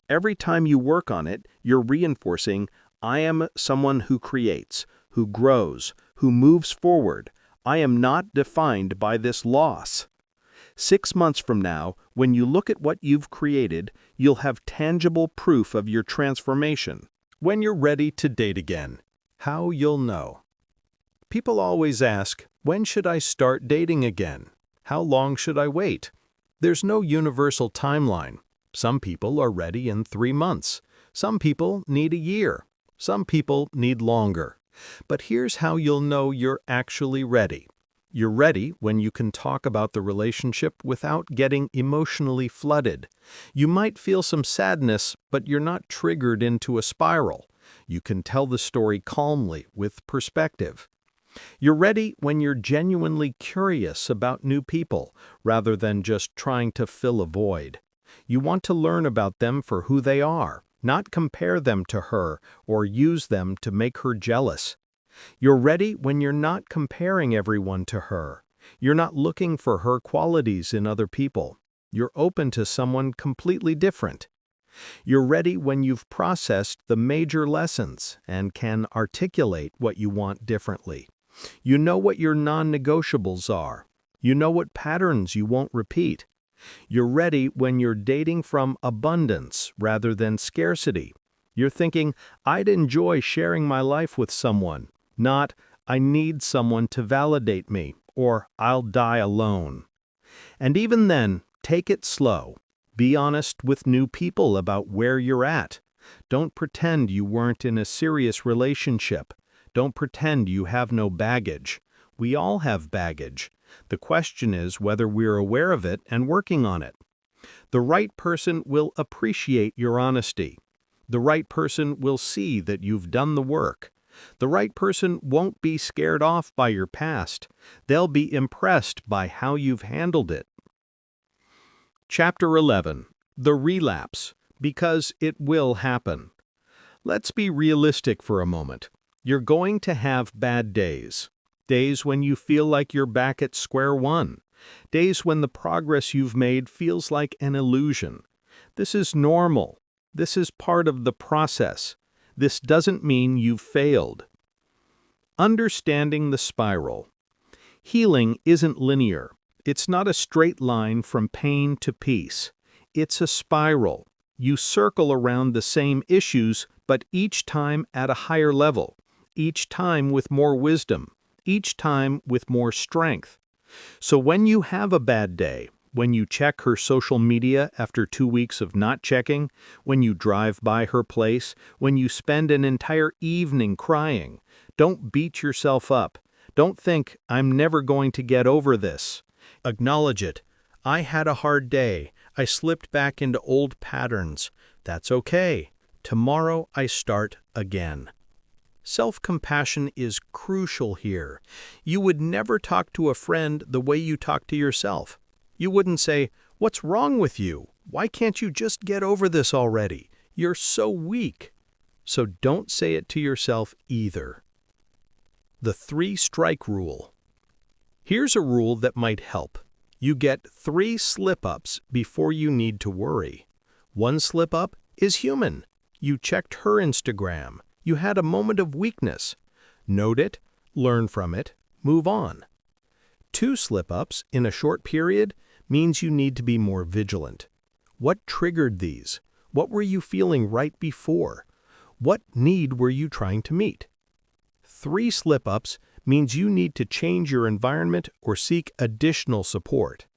Every time you work on it, you're reinforcing, I am someone who creates, who grows, who moves forward. I am not defined by this loss. 6 months from now, when you look at what you've created, you'll have tangible proof of your transformation. When you're ready to date again, how you'll know. People always ask, when should I start dating again? How long should I wait? There's no universal timeline. Some people are ready in 3 months. Some people need a year. Some people need longer. But here's how you'll know you're actually ready. You're ready when you can talk about the relationship without getting emotionally flooded. You might feel some sadness, but you're not triggered into a spiral. You can tell the story calmly, with perspective. You're ready when you're genuinely curious about new people, rather than just trying to fill a void. You want to learn about them for who they are, not compare them to her or use them to make her jealous. You're ready when you're not comparing everyone to her. You're not looking for her qualities in other people. You're open to someone completely different. You're ready when you've processed the major lessons and can articulate what you want differently. You know what your non-negotiables are. You know what patterns you won't repeat. You're ready when you're dating from abundance rather than scarcity. You're thinking, I'd enjoy sharing my life with someone, not, I need someone to validate me, or I'll die alone. And even then, take it slow. Be honest with new people about where you're at. Don't pretend you weren't in a serious relationship. Don't pretend you have no baggage. We all have baggage. The question is whether we're aware of it and working on it. The right person will appreciate your honesty. The right person will see that you've done the work. The right person won't be scared off by your past. They'll be impressed by how you've handled it. Chapter 11. The Relapse, because it will happen. Let's be realistic for a moment. You're going to have bad days. Days when you feel like you're back at square one. Days when the progress you've made feels like an illusion. This is normal. This is part of the process. This doesn't mean you've failed. Understanding the spiral. Healing isn't linear. It's not a straight line from pain to peace. It's a spiral. You circle around the same issues, but each time at a higher level. Each time with more wisdom. Each time with more strength. So when you have a bad day, when you check her social media after 2 weeks of not checking, when you drive by her place, when you spend an entire evening crying, don't beat yourself up. Don't think, I'm never going to get over this. Acknowledge it. I had a hard day. I slipped back into old patterns. That's okay. Tomorrow I start again. Self-compassion is crucial here. You would never talk to a friend the way you talk to yourself. You wouldn't say, "What's wrong with you? Why can't you just get over this already? You're so weak." So don't say it to yourself either. The 3-strike rule. Here's a rule that might help. You get 3 slip-ups before you need to worry. 1 slip-up is human. You checked her Instagram. You had a moment of weakness. Note it, learn from it, move on. 2 slip-ups in a short period means you need to be more vigilant. What triggered these? What were you feeling right before? What need were you trying to meet? 3 slip-ups means you need to change your environment or seek additional support.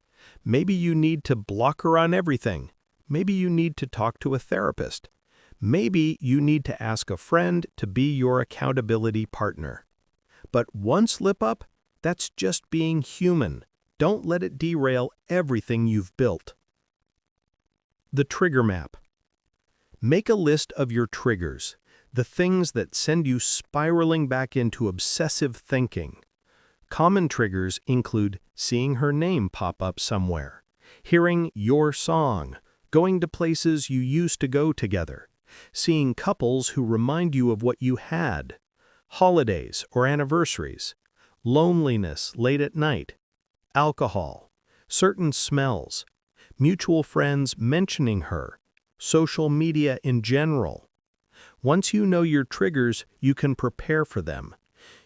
Maybe you need to block her on everything. Maybe you need to talk to a therapist. Maybe you need to ask a friend to be your accountability partner. But 1 slip-up, that's just being human. Don't let it derail everything you've built. The trigger map. Make a list of your triggers, the things that send you spiraling back into obsessive thinking. Common triggers include seeing her name pop up somewhere, hearing your song, going to places you used to go together, seeing couples who remind you of what you had, holidays or anniversaries, loneliness late at night, alcohol, certain smells, mutual friends mentioning her, social media in general. Once you know your triggers, you can prepare for them.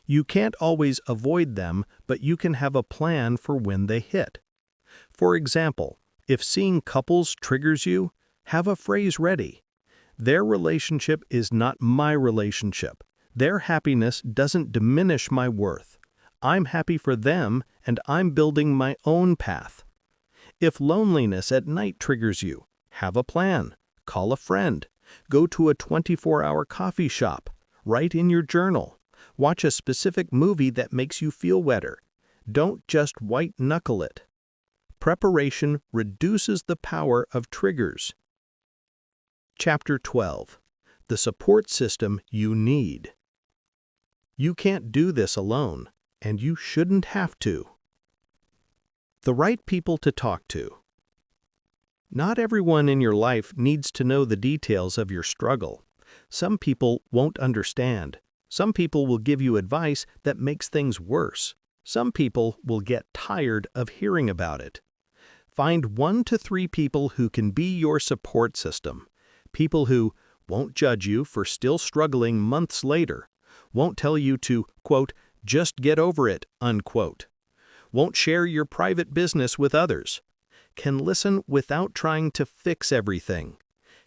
You can't always avoid them, but you can have a plan for when they hit. For example, if seeing couples triggers you, have a phrase ready. Their relationship is not my relationship. Their happiness doesn't diminish my worth. I'm happy for them, and I'm building my own path. If loneliness at night triggers you, have a plan. Call a friend. Go to a 24-hour coffee shop. Write in your journal. Watch a specific movie that makes you feel better. Don't just white-knuckle it. Preparation reduces the power of triggers. Chapter 12. The support system you need. You can't do this alone, and you shouldn't have to. The right people to talk to. Not everyone in your life needs to know the details of your struggle. Some people won't understand. Some people will give you advice that makes things worse. Some people will get tired of hearing about it. Find 1 to 3 people who can be your support system. People who won't judge you for still struggling months later, won't tell you to, quote, just get over it, unquote, won't share your private business with others, can listen without trying to fix everything,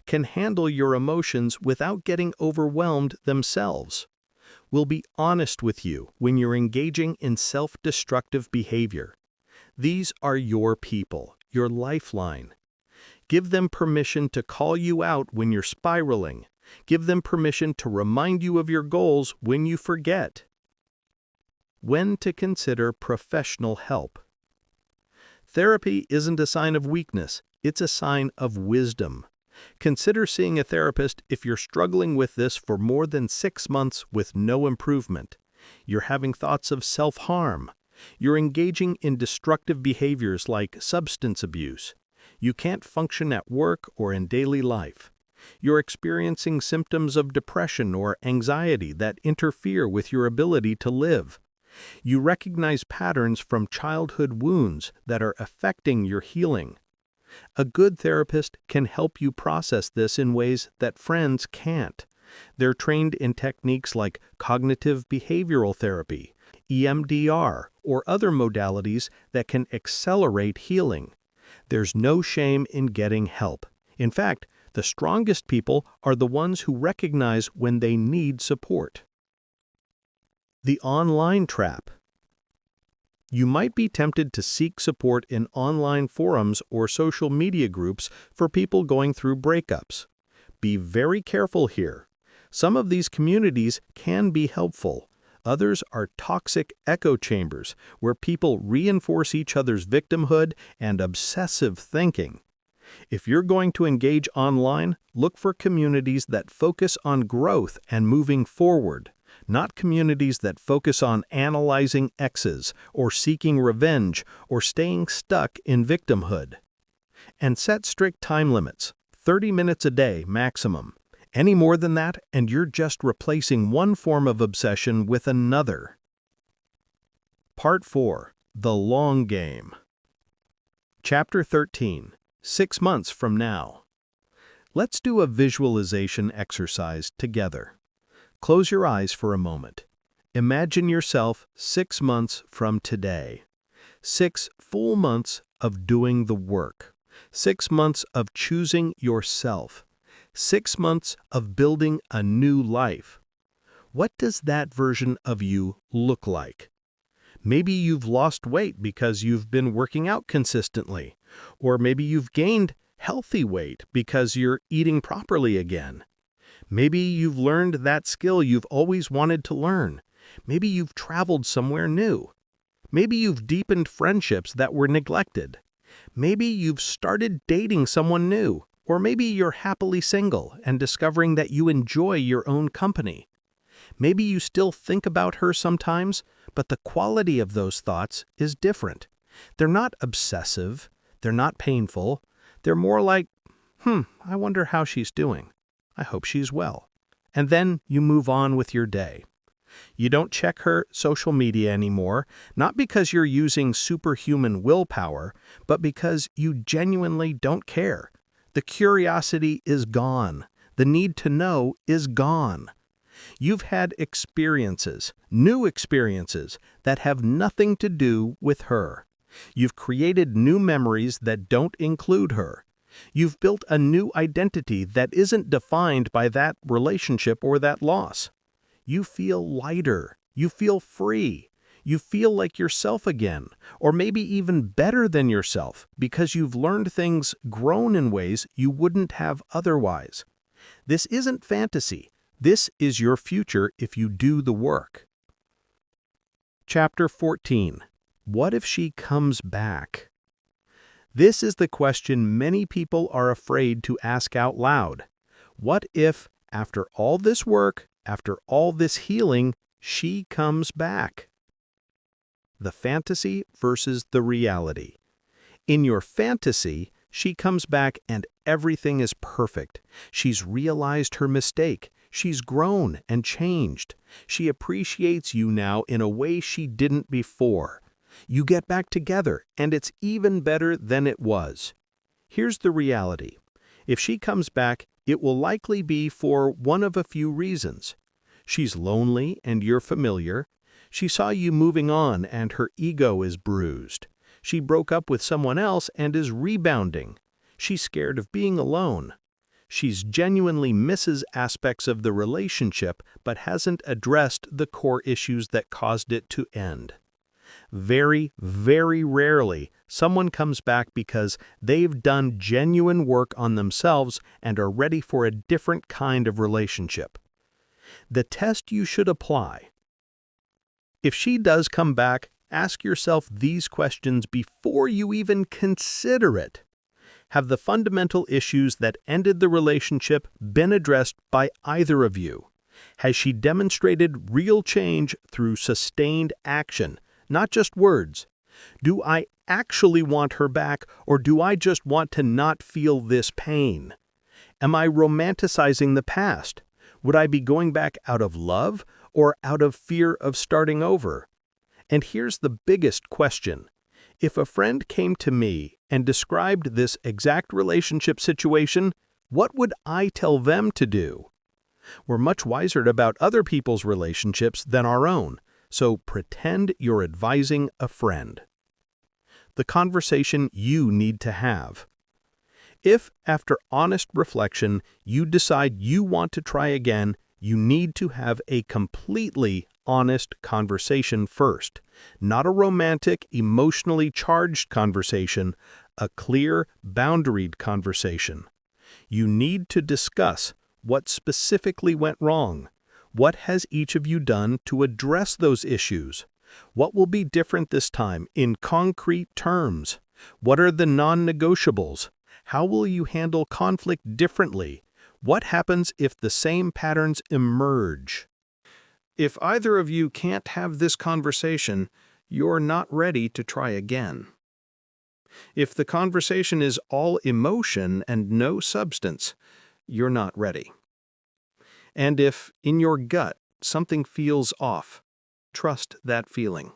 can handle your emotions without getting overwhelmed themselves, will be honest with you when you're engaging in self-destructive behavior. These are your people, your lifeline. Give them permission to call you out when you're spiraling. Give them permission to remind you of your goals when you forget. When to consider professional help. Therapy isn't a sign of weakness, it's a sign of wisdom. Consider seeing a therapist if you're struggling with this for more than 6 months with no improvement. You're having thoughts of self-harm. You're engaging in destructive behaviors like substance abuse. You can't function at work or in daily life. You're experiencing symptoms of depression or anxiety that interfere with your ability to live. You recognize patterns from childhood wounds that are affecting your healing. A good therapist can help you process this in ways that friends can't. They're trained in techniques like cognitive behavioral therapy, EMDR, or other modalities that can accelerate healing. There's no shame in getting help. In fact, the strongest people are the ones who recognize when they need support. The online trap. You might be tempted to seek support in online forums or social media groups for people going through breakups. Be very careful here. Some of these communities can be helpful. Others are toxic echo chambers where people reinforce each other's victimhood and obsessive thinking. If you're going to engage online, look for communities that focus on growth and moving forward, not communities that focus on analyzing exes or seeking revenge or staying stuck in victimhood. And set strict time limits, 30 minutes a day maximum. Any more than that, and you're just replacing one form of obsession with another. Part 4. The Long Game. Chapter 13. 6 months from now. Let's do a visualization exercise together. Close your eyes for a moment. Imagine yourself 6 months from today. 6 full months of doing the work. 6 months of choosing yourself. 6 months of building a new life. What does that version of you look like? Maybe you've lost weight because you've been working out consistently, or maybe you've gained healthy weight because you're eating properly again. Maybe you've learned that skill you've always wanted to learn. Maybe you've traveled somewhere new. Maybe you've deepened friendships that were neglected. Maybe you've started dating someone new. Or maybe you're happily single and discovering that you enjoy your own company. Maybe you still think about her sometimes, but the quality of those thoughts is different. They're not obsessive. They're not painful. They're more like, I wonder how she's doing. I hope she's well. And then you move on with your day. You don't check her social media anymore, not because you're using superhuman willpower, but because you genuinely don't care. The curiosity is gone. The need to know is gone. You've had experiences, new experiences, that have nothing to do with her. You've created new memories that don't include her. You've built a new identity that isn't defined by that relationship or that loss. You feel lighter. You feel free. You feel like yourself again, or maybe even better than yourself, because you've learned things, grown in ways you wouldn't have otherwise. This isn't fantasy. This is your future if you do the work. Chapter 14. What if she comes back? This is the question many people are afraid to ask out loud. What if, after all this work, after all this healing, she comes back? The fantasy versus the reality. In your fantasy, she comes back and everything is perfect. She's realized her mistake. She's grown and changed. She appreciates you now in a way she didn't before. You get back together, and it's even better than it was. Here's the reality. If she comes back, It will likely be for one of a few reasons. She's lonely and you're familiar. She saw you moving on and her ego is bruised. She broke up with someone else and is rebounding. She's scared of being alone. She's genuinely misses aspects of the relationship but hasn't addressed the core issues that caused it to end. Very, very rarely, someone comes back because they've done genuine work on themselves and are ready for a different kind of relationship. The test you should apply. If she does come back, ask yourself these questions before you even consider it. Have the fundamental issues that ended the relationship been addressed by either of you? Has she demonstrated real change through sustained action, not just words? Do I actually want her back, or do I just want to not feel this pain? Am I romanticizing the past? Would I be going back out of love or out of fear of starting over? And here's the biggest question. If a friend came to me and described this exact relationship situation, what would I tell them to do? We're much wiser about other people's relationships than our own, so pretend you're advising a friend. The conversation you need to have. If, after honest reflection, you decide you want to try again, you need to have a completely honest conversation first. Not a romantic, emotionally charged conversation, a clear, boundaried conversation. You need to discuss what specifically went wrong. What has each of you done to address those issues? What will be different this time in concrete terms? What are the non-negotiables? How will you handle conflict differently? What happens if the same patterns emerge? If either of you can't have this conversation, you're not ready to try again. If the conversation is all emotion and no substance, you're not ready. And if, in your gut, something feels off, trust that feeling.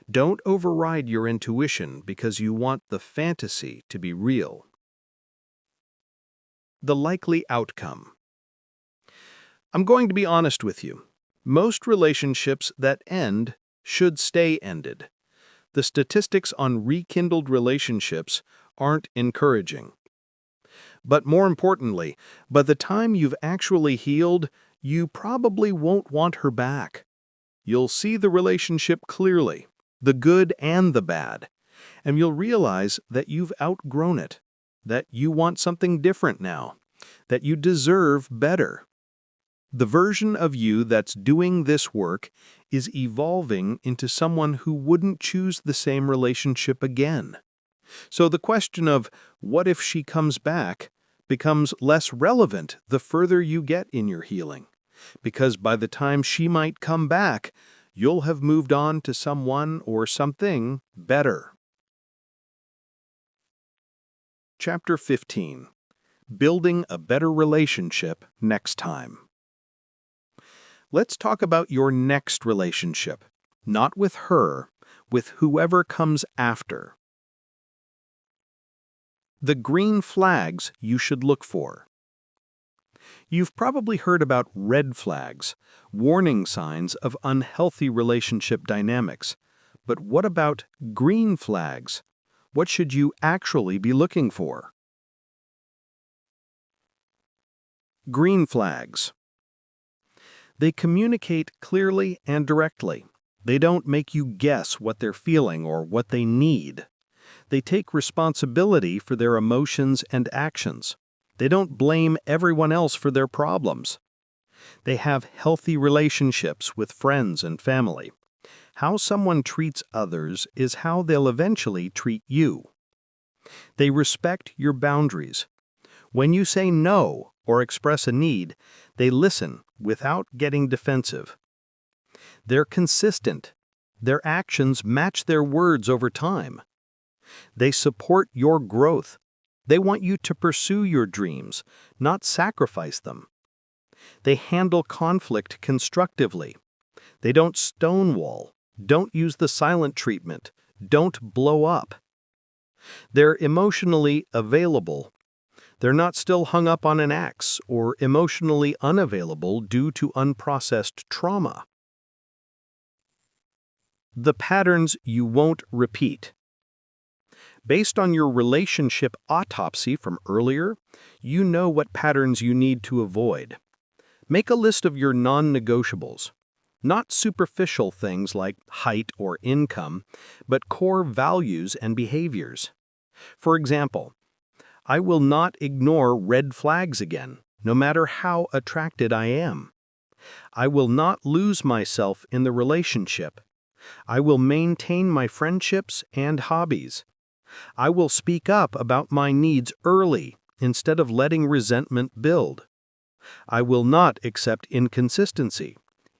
Don't override your intuition because you want the fantasy to be real. The likely outcome. I'm going to be honest with you. Most relationships that end should stay ended. The statistics on rekindled relationships aren't encouraging. But more importantly, by the time you've actually healed, you probably won't want her back. You'll see the relationship clearly, the good and the bad, and you'll realize that you've outgrown it, that you want something different now, that you deserve better. The version of you that's doing this work is evolving into someone who wouldn't choose the same relationship again. So the question of what if she comes back becomes less relevant the further you get in your healing, because by the time she might come back, you'll have moved on to someone or something better. Chapter 15. Building a Better Relationship Next Time. Let's talk about your next relationship, not with her, with whoever comes after. The green flags you should look for. You've probably heard about red flags, warning signs of unhealthy relationship dynamics. But what about green flags? What should you actually be looking for? Green flags. They communicate clearly and directly. They don't make you guess what they're feeling or what they need. They take responsibility for their emotions and actions. They don't blame everyone else for their problems. They have healthy relationships with friends and family. How someone treats others is how they'll eventually treat you. They respect your boundaries. When you say no or express a need, they listen without getting defensive. They're consistent. Their actions match their words over time. They support your growth. They want you to pursue your dreams, not sacrifice them. They handle conflict constructively. They don't stonewall. Don't use the silent treatment. Don't blow up. They're emotionally available. They're not still hung up on an ex or emotionally unavailable due to unprocessed trauma. The patterns you won't repeat. Based on your relationship autopsy from earlier, you know what patterns you need to avoid. Make a list of your non-negotiables. Not superficial things like height or income, but core values and behaviors. For example, I will not ignore red flags again, no matter how attracted I am. I will not lose myself in the relationship. I will maintain my friendships and hobbies. I will speak up about my needs early instead of letting resentment build. I will not accept inconsistency.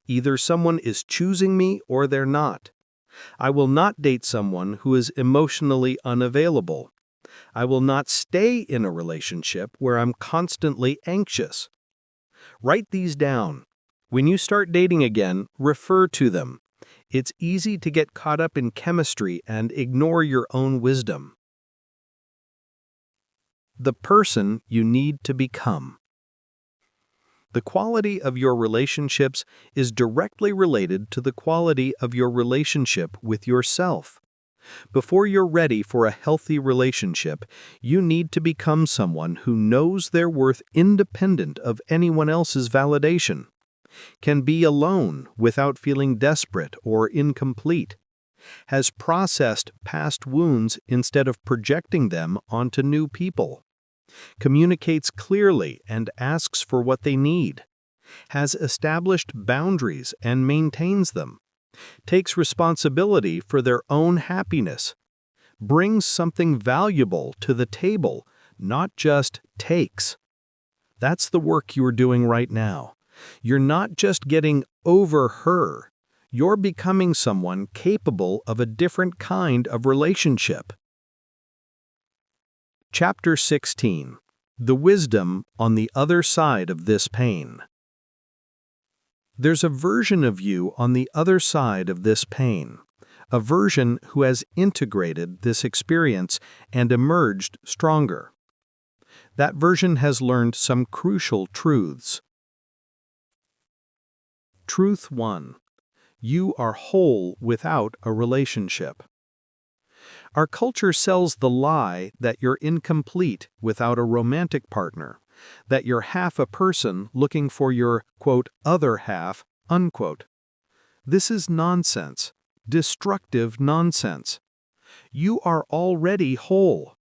Either someone is choosing me or they're not. I will not date someone who is emotionally unavailable. I will not stay in a relationship where I'm constantly anxious. Write these down. When you start dating again, refer to them. It's easy to get caught up in chemistry and ignore your own wisdom. The person you need to become. The quality of your relationships is directly related to the quality of your relationship with yourself. Before you're ready for a healthy relationship, you need to become someone who knows their worth independent of anyone else's validation, can be alone without feeling desperate or incomplete, has processed past wounds instead of projecting them onto new people, communicates clearly and asks for what they need, has established boundaries and maintains them, takes responsibility for their own happiness, brings something valuable to the table, not just takes. That's the work you're doing right now. You're not just getting over her. You're becoming someone capable of a different kind of relationship. Chapter 16. The wisdom on the other side of this pain. There's a version of you on the other side of this pain, a version who has integrated this experience and emerged stronger. That version has learned some crucial truths. Truth 1. You are whole without a relationship. Our culture sells the lie that you're incomplete without a romantic partner, that you're half a person looking for your, quote, other half, unquote. This is nonsense, destructive nonsense. You are already whole.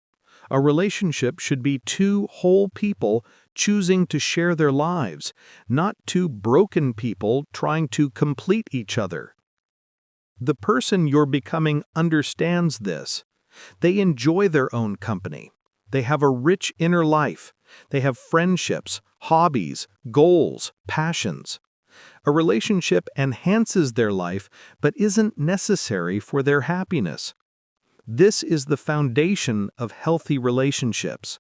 A relationship should be two whole people choosing to share their lives, not two broken people trying to complete each other. The person you're becoming understands this. They enjoy their own company. They have a rich inner life. They have friendships, hobbies, goals, passions. A relationship enhances their life but isn't necessary for their happiness. This is the foundation of healthy relationships.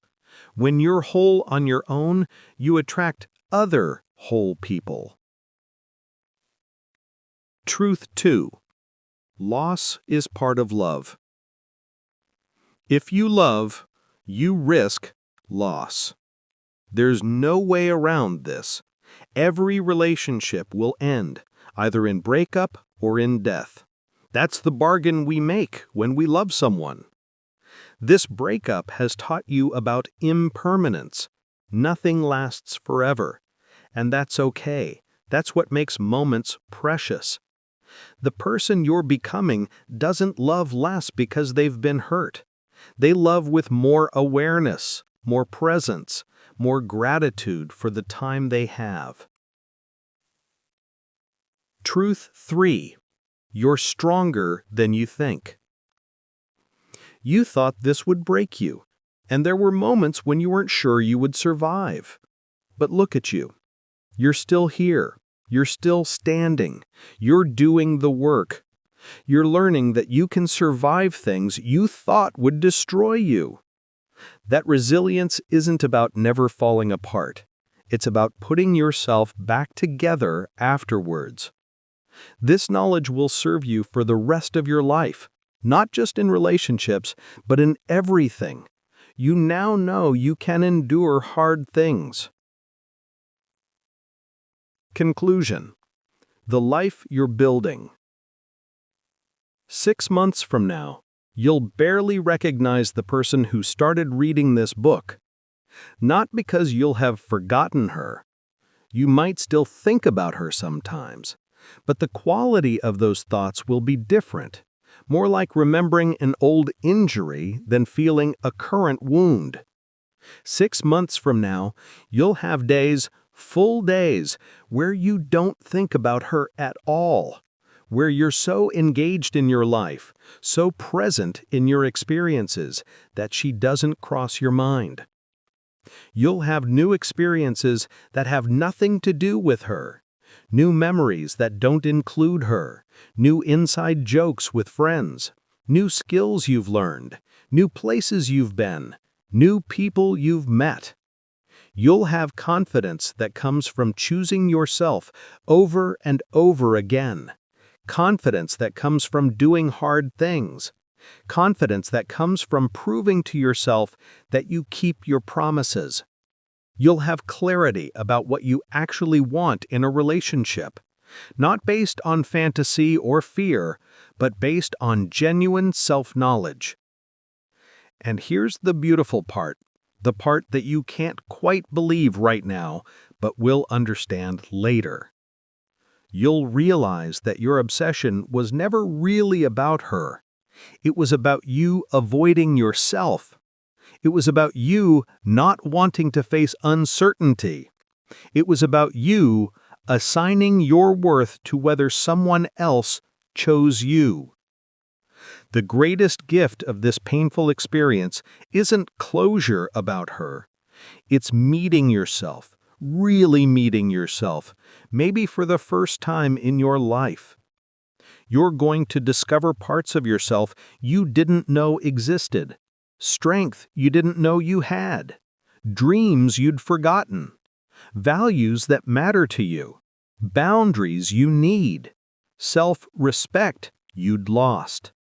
When you're whole on your own, you attract other whole people. Truth 2. Loss is part of love. If you love, you risk loss. There's no way around this. Every relationship will end, either in breakup or in death. That's the bargain we make when we love someone. This breakup has taught you about impermanence. Nothing lasts forever. And that's okay. That's what makes moments precious. The person you're becoming doesn't love less because they've been hurt. They love with more awareness, more presence, more gratitude for the time they have. Truth 3. You're stronger than you think. You thought this would break you, and there were moments when you weren't sure you would survive. But look at you. You're still here. You're still standing. You're doing the work. You're learning that you can survive things you thought would destroy you. That resilience isn't about never falling apart. It's about putting yourself back together afterwards. This knowledge will serve you for the rest of your life, not just in relationships, but in everything. You now know you can endure hard things. Conclusion. The life you're building. 6 months from now, you'll barely recognize the person who started reading this book. Not because you'll have forgotten her. You might still think about her sometimes, but the quality of those thoughts will be different, more like remembering an old injury than feeling a current wound. 6 months from now, you'll have days, full days, where you don't think about her at all, where you're so engaged in your life, so present in your experiences, that she doesn't cross your mind. You'll have new experiences that have nothing to do with her, new memories that don't include her, new inside jokes with friends, new skills you've learned, new places you've been, new people you've met. You'll have confidence that comes from choosing yourself over and over again, confidence that comes from doing hard things, confidence that comes from proving to yourself that you keep your promises. You'll have clarity about what you actually want in a relationship, not based on fantasy or fear, but based on genuine self-knowledge. And here's the beautiful part, the part that you can't quite believe right now, but will understand later. You'll realize that your obsession was never really about her. It was about you avoiding yourself. It was about you not wanting to face uncertainty. It was about you assigning your worth to whether someone else chose you. The greatest gift of this painful experience isn't closure about her. It's meeting yourself, really meeting yourself, maybe for the first time in your life. You're going to discover parts of yourself you didn't know existed, strength you didn't know you had, dreams you'd forgotten, values that matter to you, boundaries you need, self-respect you'd lost.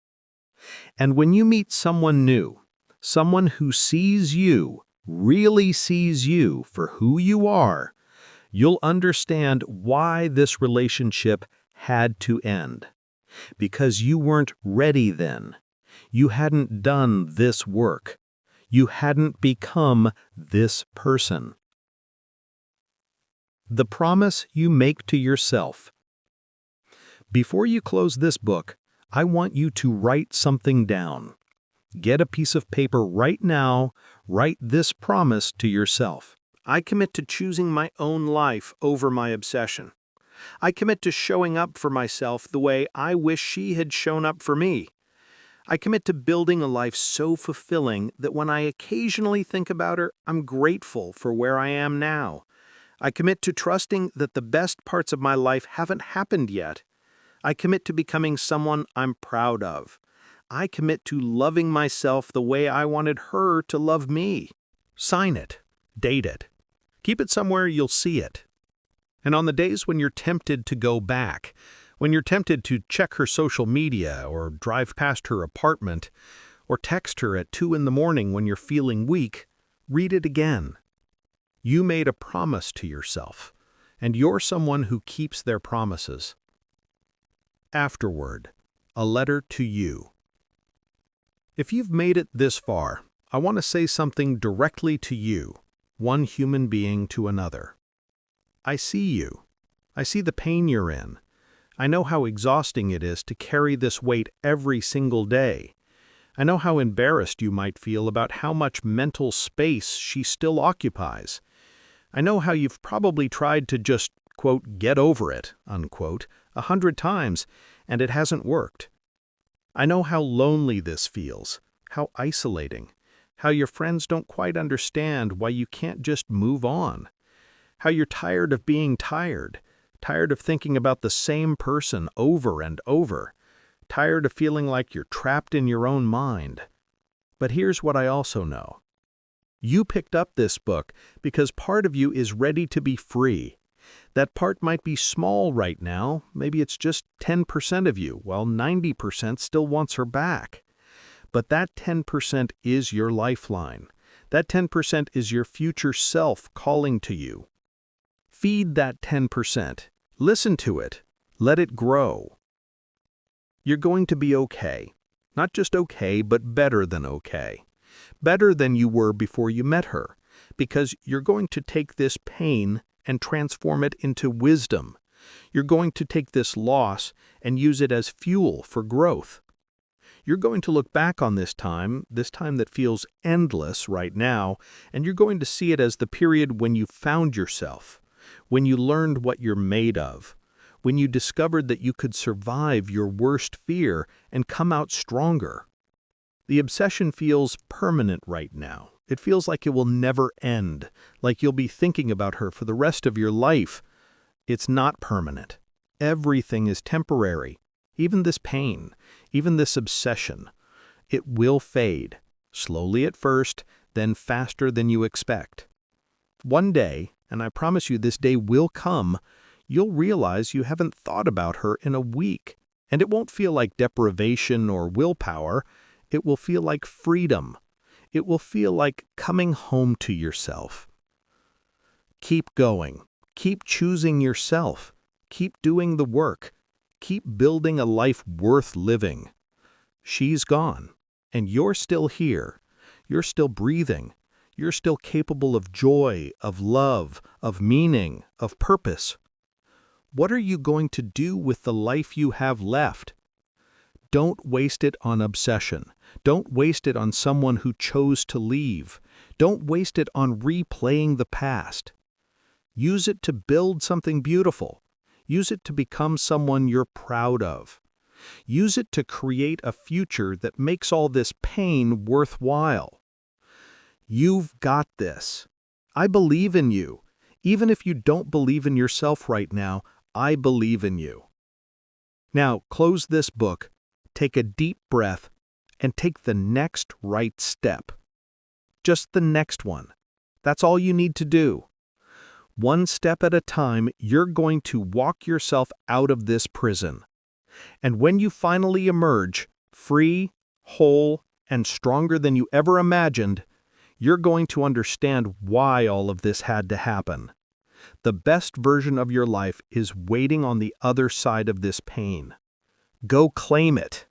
And when you meet someone new, someone who sees you, really sees you for who you are, you'll understand why this relationship had to end. Because you weren't ready then. You hadn't done this work. You hadn't become this person. The promise you make to yourself. Before you close this book, I want you to write something down. Get a piece of paper right now, write this promise to yourself. I commit to choosing my own life over my obsession. I commit to showing up for myself the way I wish she had shown up for me. I commit to building a life so fulfilling that when I occasionally think about her, I'm grateful for where I am now. I commit to trusting that the best parts of my life haven't happened yet. I commit to becoming someone I'm proud of. I commit to loving myself the way I wanted her to love me. Sign it. Date it. Keep it somewhere you'll see it. And on the days when you're tempted to go back, when you're tempted to check her social media or drive past her apartment, or text her at 2 a.m. when you're feeling weak, read it again. You made a promise to yourself, and you're someone who keeps their promises. Afterward, a letter to you. If you've made it this far, I want to say something directly to you, one human being to another. I see you. I see the pain you're in. I know how exhausting it is to carry this weight every single day. I know how embarrassed you might feel about how much mental space she still occupies. I know how you've probably tried to just, quote, get over it, unquote, 100 times, and it hasn't worked. I know how lonely this feels, how isolating, how your friends don't quite understand why you can't just move on, how you're tired of being tired, tired of thinking about the same person over and over, tired of feeling like you're trapped in your own mind. But here's what I also know. You picked up this book because part of you is ready to be free. That part might be small right now, maybe it's just 10% of you, while 90% still wants her back. But that 10% is your lifeline. That 10% is your future self calling to you. Feed that 10%. Listen to it. Let it grow. You're going to be okay. Not just okay, but better than okay. Better than you were before you met her, because you're going to take this pain and transform it into wisdom. You're going to take this loss and use it as fuel for growth. You're going to look back on this time that feels endless right now, and you're going to see it as the period when you found yourself, when you learned what you're made of, when you discovered that you could survive your worst fear and come out stronger. The obsession feels permanent right now. It feels like it will never end, like you'll be thinking about her for the rest of your life. It's not permanent. Everything is temporary. Even this pain, even this obsession. It will fade, slowly at first, then faster than you expect. One day, and I promise you this day will come, you'll realize you haven't thought about her in a week, and it won't feel like deprivation or willpower. It will feel like freedom. It will feel like coming home to yourself. Keep going. Keep choosing yourself. Keep doing the work. Keep building a life worth living. She's gone, and you're still here. You're still breathing. You're still capable of joy, of love, of meaning, of purpose. What are you going to do with the life you have left? Don't waste it on obsession. Don't waste it on someone who chose to leave. Don't waste it on replaying the past. Use it to build something beautiful. Use it to become someone you're proud of. Use it to create a future that makes all this pain worthwhile. You've got this. I believe in you. Even if you don't believe in yourself right now, I believe in you. Now, close this book, take a deep breath, and take the next right step. Just the next one. That's all you need to do. One step at a time, you're going to walk yourself out of this prison. And when you finally emerge, free, whole, and stronger than you ever imagined, you're going to understand why all of this had to happen. The best version of your life is waiting on the other side of this pain. Go claim it.